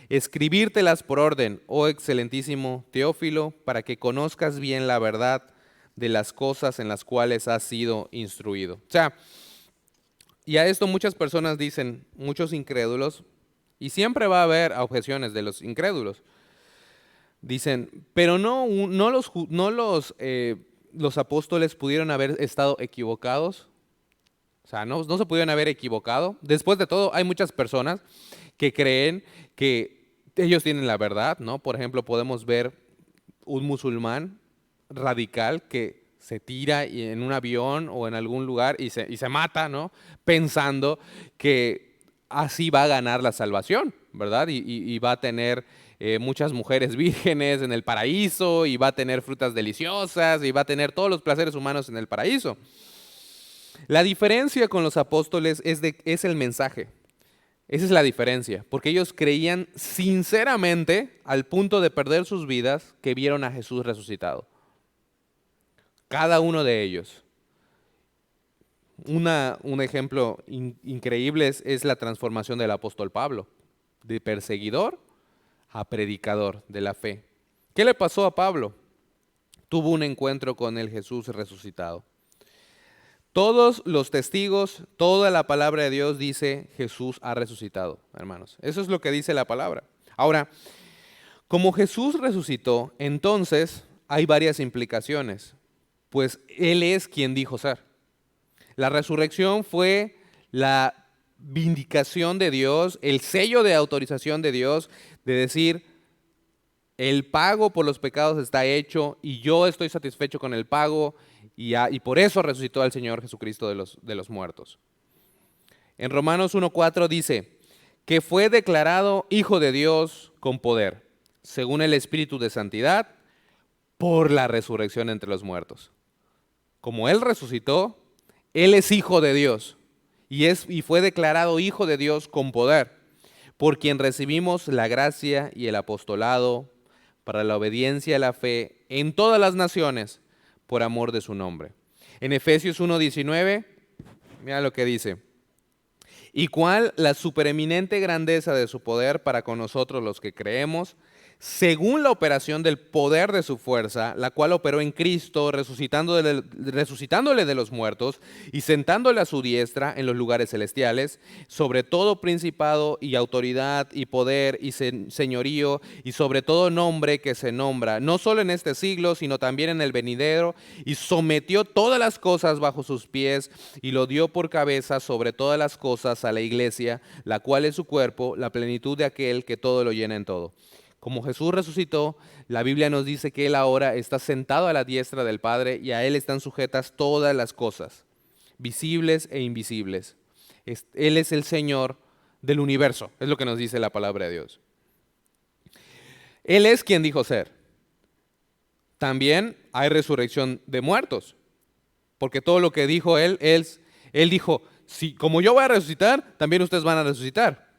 escribírtelas por orden, oh excelentísimo Teófilo, para que conozcas bien la verdad de las cosas en las cuales has sido instruido. O sea, y a esto muchas personas dicen, muchos incrédulos, y siempre va a haber objeciones de los incrédulos. Dicen, pero los apóstoles pudieron haber estado equivocados. O sea, no se pudieron haber equivocado. Después de todo, hay muchas personas que creen que ellos tienen la verdad, ¿no? Por ejemplo, podemos ver un musulmán radical que se tira en un avión o en algún lugar y se mata, ¿no? Pensando que así va a ganar la salvación, ¿verdad? Y va a tener muchas mujeres vírgenes en el paraíso, y va a tener frutas deliciosas, y va a tener todos los placeres humanos en el paraíso. La diferencia con los apóstoles es el mensaje. Esa es la diferencia, porque ellos creían sinceramente, al punto de perder sus vidas, que vieron a Jesús resucitado. Cada uno de ellos. Un ejemplo increíble es la transformación del apóstol Pablo, de perseguidor a predicador de la fe. ¿Qué le pasó a Pablo? Tuvo un encuentro con el Jesús resucitado. Todos los testigos, toda la palabra de Dios dice Jesús ha resucitado, hermanos. Eso es lo que dice la palabra. Ahora, como Jesús resucitó, entonces hay varias implicaciones, pues Él es quien dijo ser. La resurrección fue la vindicación de Dios, el sello de autorización de Dios, de decir, el pago por los pecados está hecho y yo estoy satisfecho con el pago, y por eso resucitó al Señor Jesucristo de los muertos. En Romanos 1:4 dice que fue declarado Hijo de Dios con poder, según el Espíritu de Santidad, por la resurrección entre los muertos. Como Él resucitó, Él es Hijo de Dios y fue declarado Hijo de Dios con poder, por quien recibimos la gracia y el apostolado para la obediencia a la fe en todas las naciones, por amor de su nombre. En Efesios 1:19, mira lo que dice. ¿Y cuál la supereminente grandeza de su poder para con nosotros los que creemos, según la operación del poder de su fuerza, la cual operó en Cristo, resucitándole de los muertos y sentándole a su diestra en los lugares celestiales, sobre todo principado y autoridad y poder y señorío y sobre todo nombre que se nombra, no solo en este siglo, sino también en el venidero, y sometió todas las cosas bajo sus pies y lo dio por cabeza sobre todas las cosas a la iglesia, la cual es su cuerpo, la plenitud de aquel que todo lo llena en todo. Como Jesús resucitó, la Biblia nos dice que Él ahora está sentado a la diestra del Padre y a Él están sujetas todas las cosas, visibles e invisibles. Él es el Señor del universo, es lo que nos dice la palabra de Dios. Él es quien dijo ser. También hay resurrección de muertos, porque todo lo que dijo Él dijo, si, como yo voy a resucitar, también ustedes van a resucitar.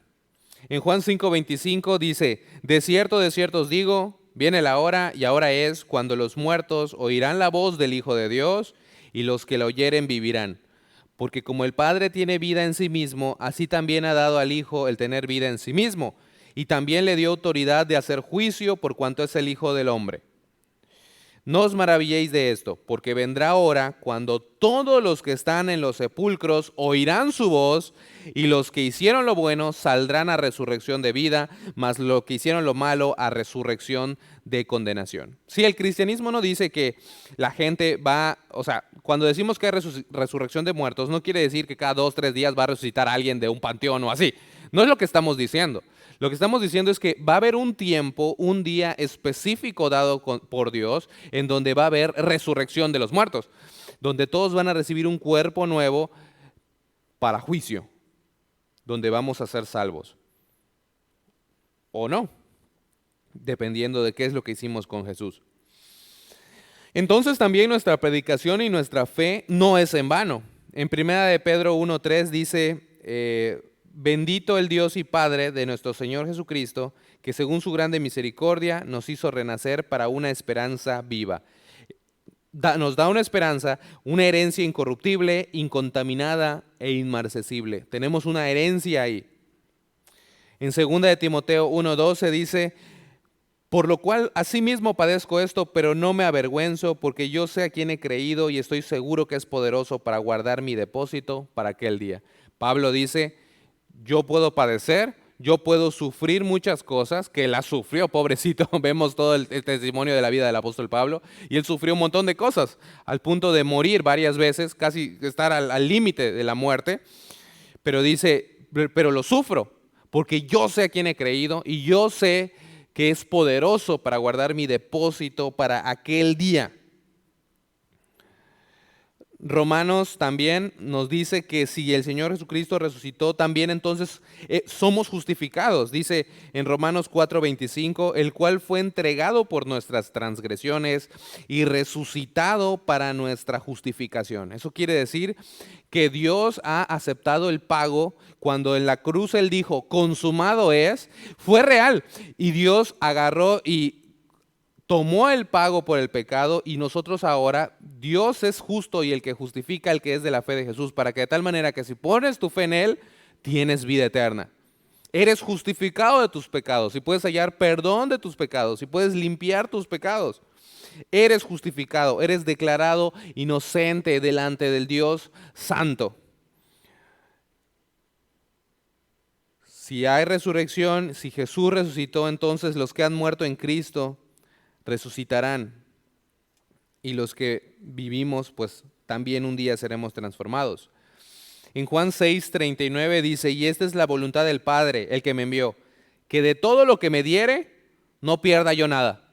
En Juan 5:25 dice, de cierto os digo, viene la hora y ahora es cuando los muertos oirán la voz del Hijo de Dios y los que la oyeren vivirán. Porque como el Padre tiene vida en sí mismo, así también ha dado al Hijo el tener vida en sí mismo. Y también le dio autoridad de hacer juicio por cuanto es el Hijo del Hombre. No os maravilléis de esto, porque vendrá hora cuando todos los que están en los sepulcros oirán su voz, y los que hicieron lo bueno saldrán a resurrección de vida, mas los que hicieron lo malo a resurrección de condenación. Sí, el cristianismo no dice que la gente va, o sea, cuando decimos que hay resurrección de muertos, no quiere decir que cada 2 o 3 días va a resucitar a alguien de un panteón o así. No es lo que estamos diciendo. Lo que estamos diciendo es que va a haber un tiempo, un día específico dado por Dios, en donde va a haber resurrección de los muertos, donde todos van a recibir un cuerpo nuevo para juicio, donde vamos a ser salvos. O no, dependiendo de qué es lo que hicimos con Jesús. Entonces también nuestra predicación y nuestra fe no es en vano. En 1 de Pedro 1:3 dice, bendito el Dios y Padre de nuestro Señor Jesucristo, que según su grande misericordia nos hizo renacer para una esperanza viva. Nos da una esperanza, una herencia incorruptible, incontaminada e inmarcesible. Tenemos una herencia ahí. En 2 de Timoteo 1:12 dice, por lo cual asimismo padezco esto, pero no me avergüenzo, porque yo sé a quién he creído y estoy seguro que es poderoso para guardar mi depósito para aquel día. Pablo dice, yo puedo padecer, yo puedo sufrir muchas cosas, que las sufrió, pobrecito. Vemos todo el testimonio de la vida del apóstol Pablo, y él sufrió un montón de cosas, al punto de morir varias veces, casi estar al límite de la muerte. Pero dice, pero lo sufro, porque yo sé a quién he creído, y yo sé que es poderoso para guardar mi depósito para aquel día. Romanos también nos dice que si el Señor Jesucristo resucitó, también entonces somos justificados. Dice en Romanos 4:25, el cual fue entregado por nuestras transgresiones y resucitado para nuestra justificación. Eso quiere decir que Dios ha aceptado el pago. Cuando en la cruz Él dijo, consumado es, fue real. Y Dios agarró y tomó el pago por el pecado, y nosotros ahora, Dios es justo y el que justifica el que es de la fe de Jesús, para que de tal manera que si pones tu fe en Él, tienes vida eterna. Eres justificado de tus pecados y puedes hallar perdón de tus pecados y puedes limpiar tus pecados. Eres justificado, eres declarado inocente delante del Dios Santo. Si hay resurrección, si Jesús resucitó, entonces los que han muerto en Cristo resucitarán, y los que vivimos pues también un día seremos transformados. En Juan 6:39 dice, y esta es la voluntad del Padre, el que me envió, que de todo lo que me diere no pierda yo nada,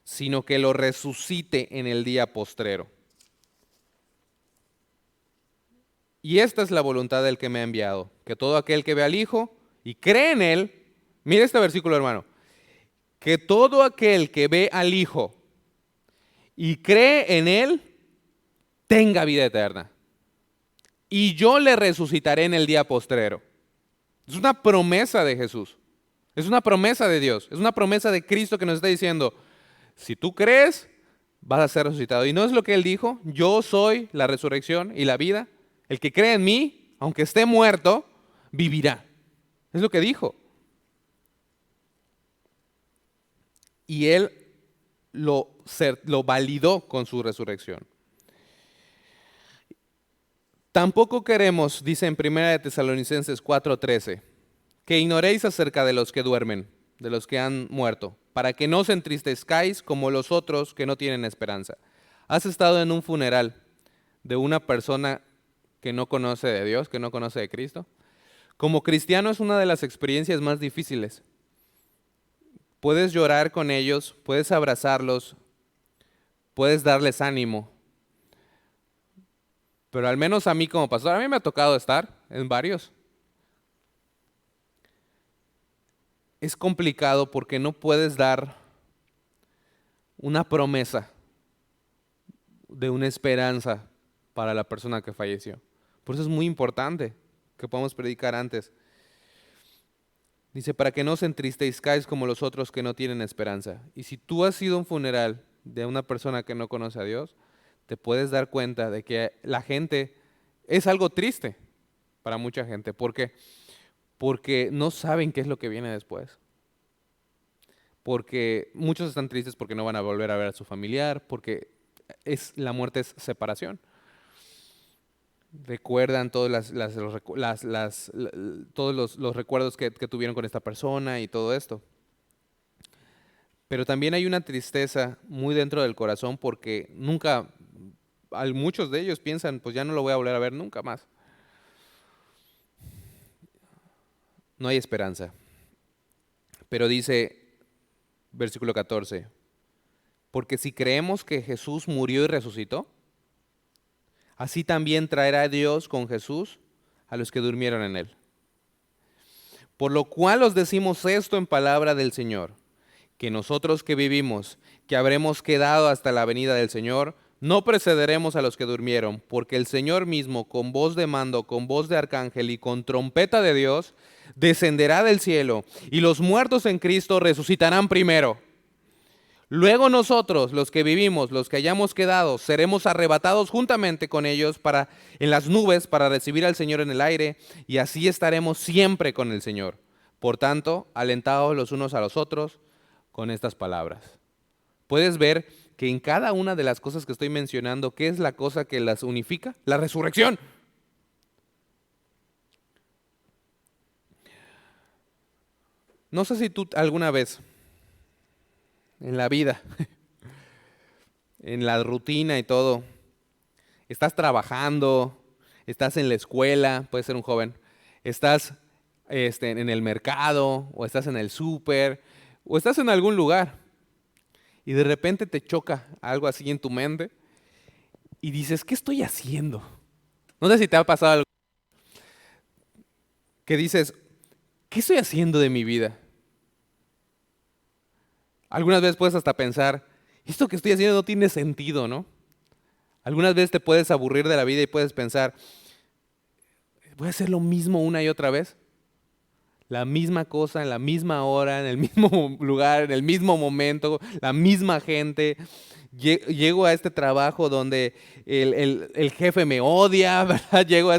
sino que lo resucite en el día postrero. Y esta es la voluntad del que me ha enviado, que todo aquel que ve al Hijo y cree en Él, mire este versículo, hermano, que todo aquel que ve al Hijo y cree en Él, tenga vida eterna. Y yo le resucitaré en el día postrero. Es una promesa de Jesús. Es una promesa de Dios. Es una promesa de Cristo que nos está diciendo, si tú crees, vas a ser resucitado. Y no es lo que Él dijo, yo soy la resurrección y la vida. El que cree en mí, aunque esté muerto, vivirá. Es lo que dijo. Y Él lo validó con su resurrección. Tampoco queremos, dice en 1 de Tesalonicenses 4:13, que ignoréis acerca de los que duermen, de los que han muerto, para que no os entristezcáis como los otros que no tienen esperanza. ¿Has estado en un funeral de una persona que no conoce de Dios, que no conoce de Cristo? Como cristiano es una de las experiencias más difíciles. Puedes llorar con ellos, puedes abrazarlos, puedes darles ánimo. Pero al menos a mí como pastor, a mí me ha tocado estar en varios. Es complicado porque no puedes dar una promesa de una esperanza para la persona que falleció. Por eso es muy importante que podamos predicar antes. Dice, para que no os entristezcáis como los otros que no tienen esperanza. Y si tú has ido a un funeral de una persona que no conoce a Dios, te puedes dar cuenta de que la gente es algo triste para mucha gente. ¿Por qué? Porque no saben qué es lo que viene después. Porque muchos están tristes porque no van a volver a ver a su familiar, porque la muerte es separación. Recuerdan todos los recuerdos que tuvieron con esta persona y todo esto. Pero también hay una tristeza muy dentro del corazón porque muchos de ellos piensan, pues ya no lo voy a volver a ver nunca más. No hay esperanza. Pero dice, versículo 14, porque si creemos que Jesús murió y resucitó, así también traerá Dios con Jesús a los que durmieron en él. Por lo cual os decimos esto en palabra del Señor, que nosotros que vivimos, que habremos quedado hasta la venida del Señor, no precederemos a los que durmieron, porque el Señor mismo, con voz de mando, con voz de arcángel y con trompeta de Dios, descenderá del cielo, y los muertos en Cristo resucitarán primero. Luego nosotros, los que vivimos, los que hayamos quedado, seremos arrebatados juntamente con ellos en las nubes para recibir al Señor en el aire, y así estaremos siempre con el Señor. Por tanto, alentados los unos a los otros con estas palabras. Puedes ver que en cada una de las cosas que estoy mencionando, ¿qué es la cosa que las unifica? La resurrección. No sé si tú alguna vez en la vida, en la rutina y todo, estás trabajando, estás en la escuela, puedes ser un joven, estás en el mercado, o estás en el súper, o estás en algún lugar, y de repente te choca algo así en tu mente, y dices, ¿qué estoy haciendo? No sé si te ha pasado algo, que dices, ¿qué estoy haciendo de mi vida? Algunas veces puedes hasta pensar, esto que estoy haciendo no tiene sentido, ¿no? Algunas veces te puedes aburrir de la vida y puedes pensar, ¿voy a hacer lo mismo una y otra vez? La misma cosa, en la misma hora, en el mismo lugar, en el mismo momento, la misma gente. Llego a este trabajo donde el jefe me odia, ¿verdad? Llego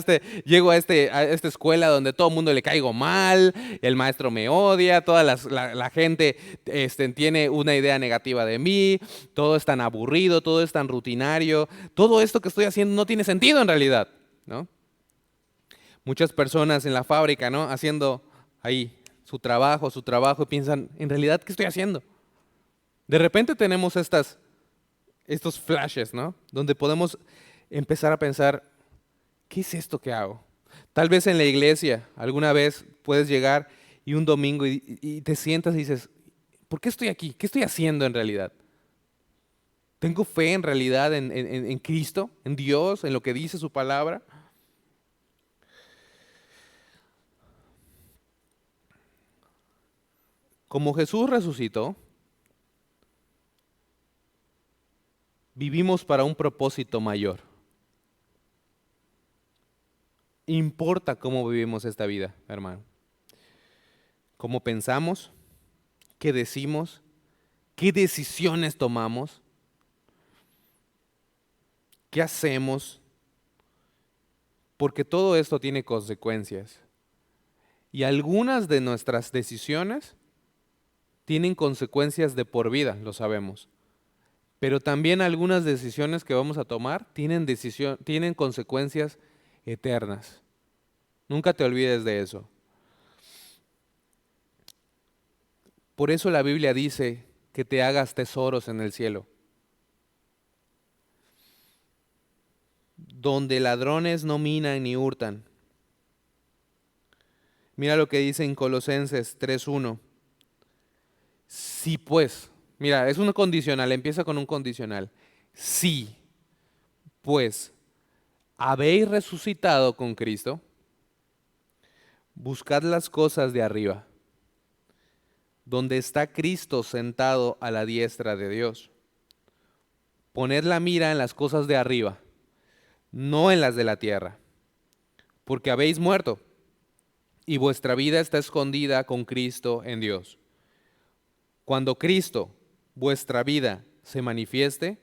a esta escuela donde todo el mundo le caigo mal, el maestro me odia, toda la gente tiene una idea negativa de mí, todo es tan aburrido, todo es tan rutinario, todo esto que estoy haciendo no tiene sentido en realidad, ¿no? Muchas personas en la fábrica, ¿no? Haciendo ahí su trabajo, y piensan, en realidad, ¿qué estoy haciendo? De repente tenemos estos flashes, ¿no? Donde podemos empezar a pensar, ¿qué es esto que hago? Tal vez en la iglesia, alguna vez puedes llegar y un domingo y te sientas y dices, ¿por qué estoy aquí? ¿Qué estoy haciendo en realidad? ¿Tengo fe en realidad en Cristo, en Dios, en lo que dice su palabra? Como Jesús resucitó, vivimos para un propósito mayor. Importa cómo vivimos esta vida, hermano. Cómo pensamos, qué decimos, qué decisiones tomamos, qué hacemos, porque todo esto tiene consecuencias. Y algunas de nuestras decisiones tienen consecuencias de por vida, lo sabemos. Pero también algunas decisiones que vamos a tomar tienen consecuencias eternas. Nunca te olvides de eso. Por eso la Biblia dice que te hagas tesoros en el cielo, donde ladrones no minan ni hurtan. Mira lo que dice en Colosenses 3:1. Si pues, mira, es un condicional, empieza con un condicional. Si pues habéis resucitado con Cristo, buscad las cosas de arriba, donde está Cristo sentado a la diestra de Dios. Poned la mira en las cosas de arriba, no en las de la tierra, porque habéis muerto y vuestra vida está escondida con Cristo en Dios. Cuando Cristo, vuestra vida, se manifieste,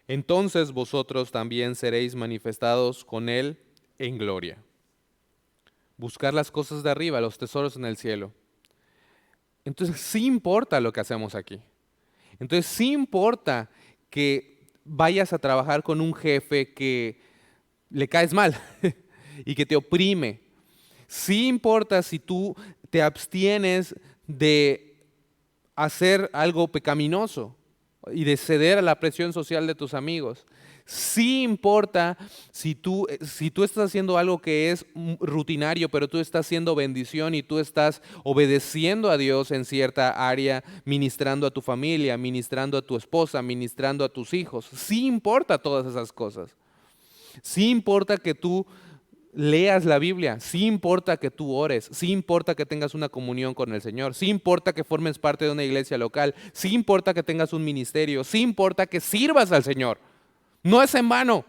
entonces vosotros también seréis manifestados con Él en gloria. Buscar las cosas de arriba, los tesoros en el cielo. Entonces sí importa lo que hacemos aquí. Entonces sí importa que vayas a trabajar con un jefe que le caes mal y que te oprime. Sí importa si tú te abstienes de hacer algo pecaminoso y de ceder a la presión social de tus amigos. Sí importa si tú estás haciendo algo que es rutinario, pero tú estás haciendo bendición y tú estás obedeciendo a Dios en cierta área, ministrando a tu familia, ministrando a tu esposa, ministrando a tus hijos. Sí importa todas esas cosas. Sí importa que tú leas la Biblia, sí importa que tú ores, sí importa que tengas una comunión con el Señor, sí importa que formes parte de una iglesia local, sí importa que tengas un ministerio, sí importa que sirvas al Señor. No es en vano,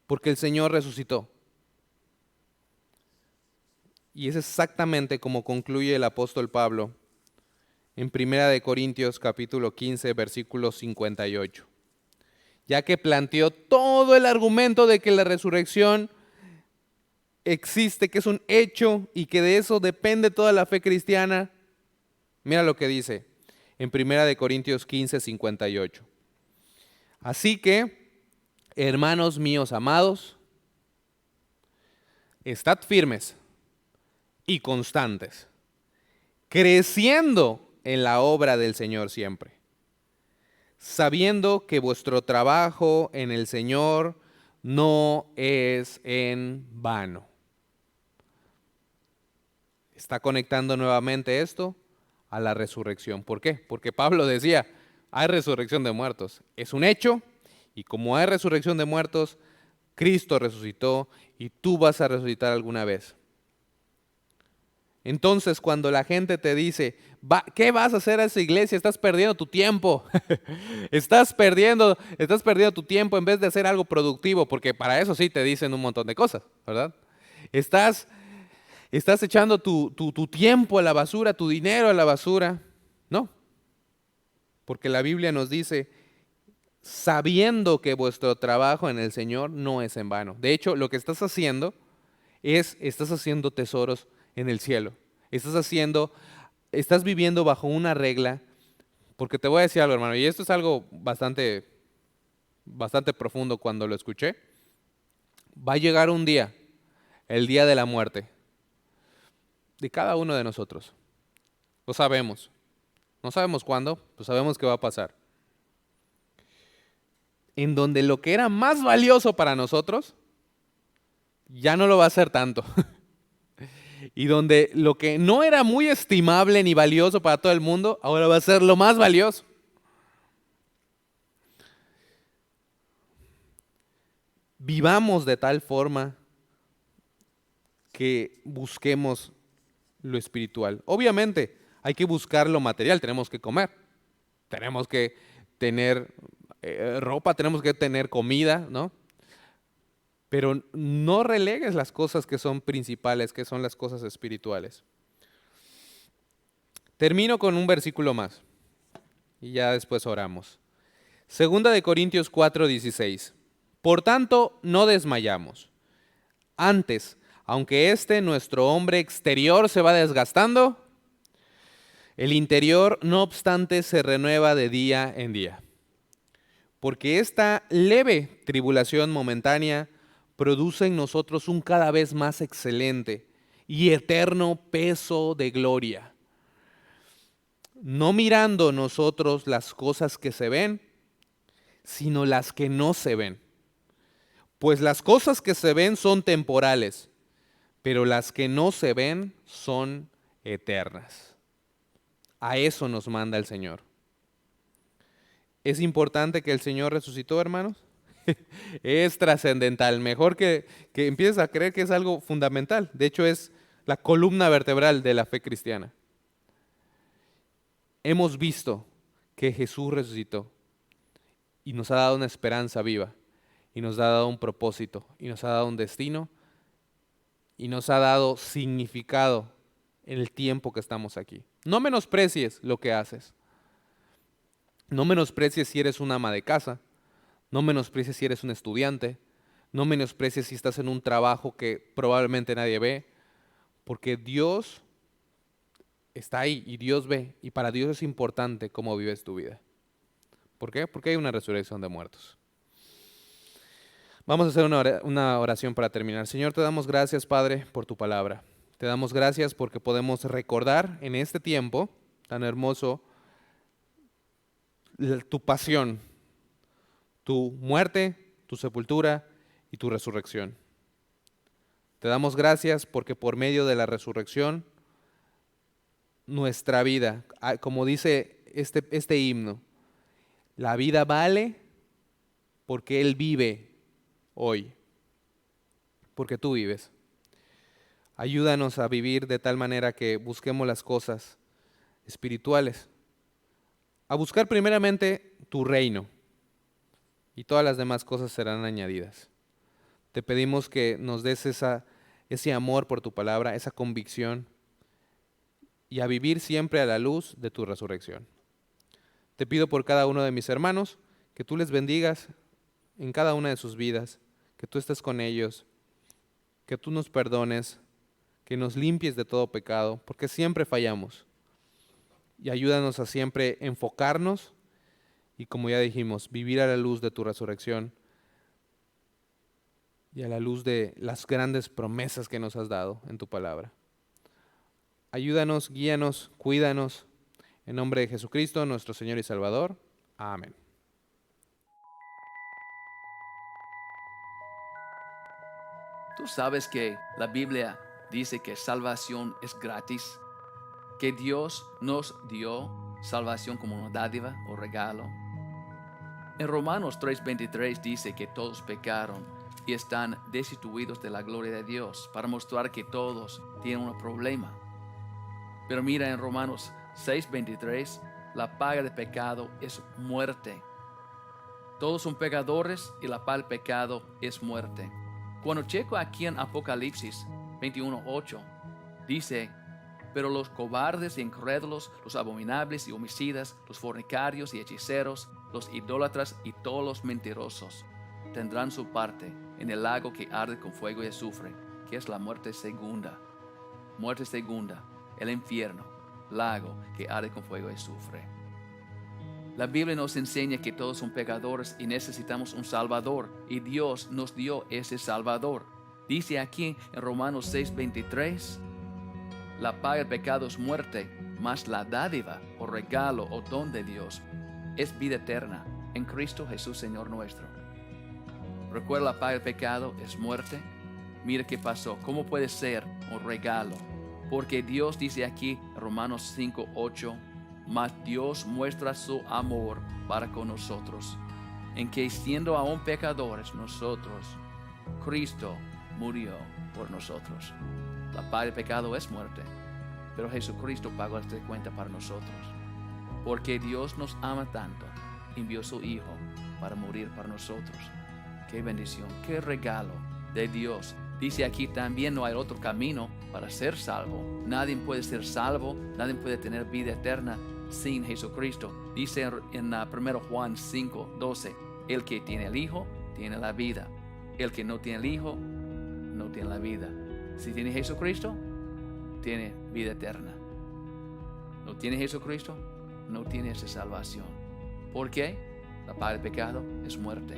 porque el Señor resucitó. Y es exactamente como concluye el apóstol Pablo en 1 Corintios capítulo 15, versículo 58. Ya que planteó todo el argumento de que la resurrección existe, que es un hecho y que de eso depende toda la fe cristiana. Mira lo que dice en 1 Corintios 15, 58. Así que, hermanos míos amados, estad firmes y constantes, creciendo en la obra del Señor siempre, sabiendo que vuestro trabajo en el Señor no es en vano. Está conectando nuevamente esto a la resurrección. ¿Por qué? Porque Pablo decía, hay resurrección de muertos. Es un hecho, y como hay resurrección de muertos, Cristo resucitó y tú vas a resucitar alguna vez. Entonces, cuando la gente te dice, ¿qué vas a hacer a esa iglesia? Estás perdiendo tu tiempo. Estás perdiendo tu tiempo en vez de hacer algo productivo, porque para eso sí te dicen un montón de cosas, ¿verdad? Estás echando tu tiempo a la basura, tu dinero a la basura. No, porque la Biblia nos dice, sabiendo que vuestro trabajo en el Señor no es en vano. De hecho, lo que estás haciendo estás haciendo tesoros en el cielo. Estás viviendo bajo una regla, porque te voy a decir algo, hermano, y esto es algo bastante profundo cuando lo escuché. Va a llegar un día, el día de la muerte, de cada uno de nosotros. Lo sabemos. No sabemos cuándo, pero sabemos que va a pasar. En donde lo que era más valioso para nosotros, ya no lo va a ser tanto. Y donde lo que no era muy estimable ni valioso para todo el mundo, ahora va a ser lo más valioso. Vivamos de tal forma que busquemos lo espiritual. Obviamente hay que buscar lo material, tenemos que comer, tenemos que tener ropa, tenemos que tener comida, ¿no? Pero no relegues las cosas que son principales, que son las cosas espirituales. Termino con un versículo más y ya después oramos. 2 Corintios 4:16. Por tanto, no desmayamos. Antes, Aunque nuestro hombre exterior se va desgastando, el interior, no obstante, se renueva de día en día. Porque esta leve tribulación momentánea produce en nosotros un cada vez más excelente y eterno peso de gloria. No mirando nosotros las cosas que se ven, sino las que no se ven. Pues las cosas que se ven son temporales, pero las que no se ven son eternas. A eso nos manda el Señor. ¿Es importante que el Señor resucitó, hermanos? Es trascendental. Mejor que empieces a creer que es algo fundamental. De hecho, es la columna vertebral de la fe cristiana. Hemos visto que Jesús resucitó y nos ha dado una esperanza viva, y nos ha dado un propósito, y nos ha dado un destino, y nos ha dado significado en el tiempo que estamos aquí. No menosprecies lo que haces. No menosprecies si eres una ama de casa. No menosprecies si eres un estudiante. No menosprecies si estás en un trabajo que probablemente nadie ve. Porque Dios está ahí y Dios ve. Y para Dios es importante cómo vives tu vida. ¿Por qué? Porque hay una resurrección de muertos. Vamos a hacer una oración para terminar. Señor, te damos gracias, Padre, por tu palabra. Te damos gracias porque podemos recordar en este tiempo tan hermoso tu pasión, tu muerte, tu sepultura y tu resurrección. Te damos gracias porque por medio de la resurrección, nuestra vida, como dice este himno, la vida vale porque Él vive hoy, porque tú vives. Ayúdanos a vivir de tal manera que busquemos las cosas espirituales, a buscar primeramente tu reino, y todas las demás cosas serán añadidas. Te pedimos que nos des ese amor por tu palabra, esa convicción, y a vivir siempre a la luz de tu resurrección. Te pido por cada uno de mis hermanos, que tú les bendigas en cada una de sus vidas, que tú estés con ellos, que tú nos perdones, que nos limpies de todo pecado, porque siempre fallamos. Y ayúdanos a siempre enfocarnos y, como ya dijimos, vivir a la luz de tu resurrección y a la luz de las grandes promesas que nos has dado en tu palabra. Ayúdanos, guíanos, cuídanos. En nombre de Jesucristo, nuestro Señor y Salvador. Amén. Tú sabes que la Biblia dice que salvación es gratis, que Dios nos dio salvación como una dádiva o regalo. En Romanos 3:23 dice que todos pecaron y están destituidos de la gloria de Dios, para mostrar que todos tienen un problema. Pero mira, en Romanos 6:23, la paga del pecado es muerte. Todos son pecadores y la paga del pecado es muerte. Cuando checo aquí en Apocalipsis 21:8, dice: pero los cobardes y incrédulos, los abominables y homicidas, los fornicarios y hechiceros, los idólatras y todos los mentirosos tendrán su parte en el lago que arde con fuego y azufre, que es la muerte segunda. Muerte segunda, el infierno, lago que arde con fuego y azufre. La Biblia nos enseña que todos son pecadores y necesitamos un Salvador, y Dios nos dio ese Salvador. Dice aquí en Romanos 6:23, la paga del pecado es muerte, mas la dádiva o regalo o don de Dios es vida eterna en Cristo Jesús Señor nuestro. Recuerda, la paga del pecado es muerte. Mira qué pasó. ¿Cómo puede ser un regalo? Porque Dios dice aquí en Romanos 5:8, mas Dios muestra su amor para con nosotros, en que siendo aún pecadores nosotros, Cristo murió por nosotros. La paga del pecado es muerte, pero Jesucristo pagó esta cuenta para nosotros. Porque Dios nos ama tanto, envió a su Hijo para morir para nosotros. Qué bendición, qué regalo de Dios. Dice aquí también: no hay otro camino para ser salvo. Nadie puede ser salvo, nadie puede tener vida eterna sin Jesucristo. Dice en 1 Juan 5:12, el que tiene el Hijo tiene la vida. El que no tiene el Hijo no tiene la vida. Si tiene Jesucristo, tiene vida eterna. No tiene Jesucristo, no tiene esa salvación. ¿Por qué? La paga del pecado es muerte.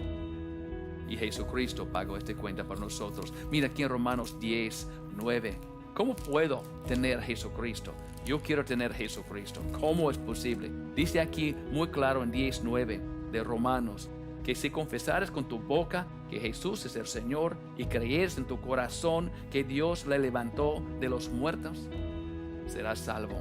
Y Jesucristo pagó esta cuenta por nosotros. Mira aquí en Romanos 10:9. ¿Cómo puedo tener Jesucristo? Yo quiero tener Jesucristo. ¿Cómo es posible? Dice aquí muy claro en 10:9 de Romanos, que si confesares con tu boca que Jesús es el Señor y creyeres en tu corazón que Dios le levantó de los muertos, serás salvo.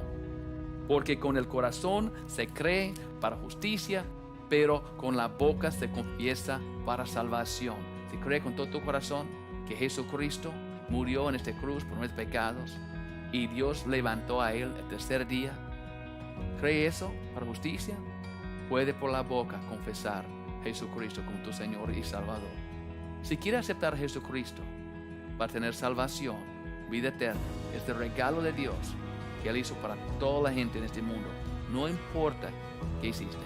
Porque con el corazón se cree para justicia, pero con la boca se confiesa para salvación. Si cree con todo tu corazón que Jesucristo murió en esta cruz por nuestros pecados y Dios levantó a Él el tercer día, ¿cree eso para justicia? Puede por la boca confesar Jesucristo como tu Señor y Salvador. Si quiere aceptar a Jesucristo para tener salvación, vida eterna, este regalo de Dios que Él hizo para toda la gente en este mundo, no importa qué hiciste,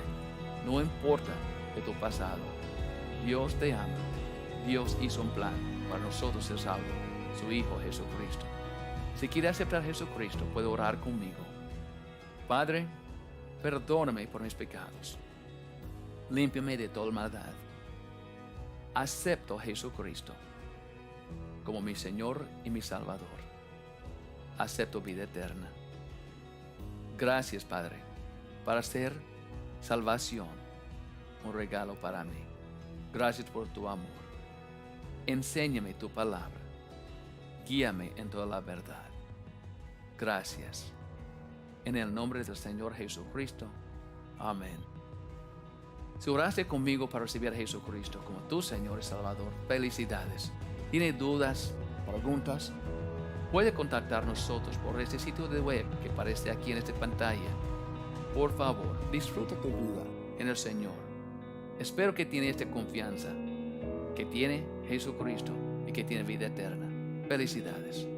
no importa de tu pasado, Dios te ama. Dios hizo un plan para nosotros ser salvos, su Hijo Jesucristo. Si quiere aceptar a Jesucristo, puede orar conmigo. Padre, perdóname por mis pecados. Límpiame de toda maldad. Acepto a Jesucristo como mi Señor y mi Salvador. Acepto vida eterna. Gracias, Padre, para hacer salvación un regalo para mí. Gracias por tu amor. Enséñame tu palabra. Guíame en toda la verdad. Gracias. En el nombre del Señor Jesucristo. Amén. Si oraste conmigo para recibir a Jesucristo como tu Señor y Salvador, felicidades. ¿Tiene dudas, preguntas? Puede contactar nosotros por este sitio de web que aparece aquí en esta pantalla. Por favor, disfruta tu vida en el Señor. Espero que tiene esta confianza, que tiene Jesucristo y que tiene vida eterna. Felicidades.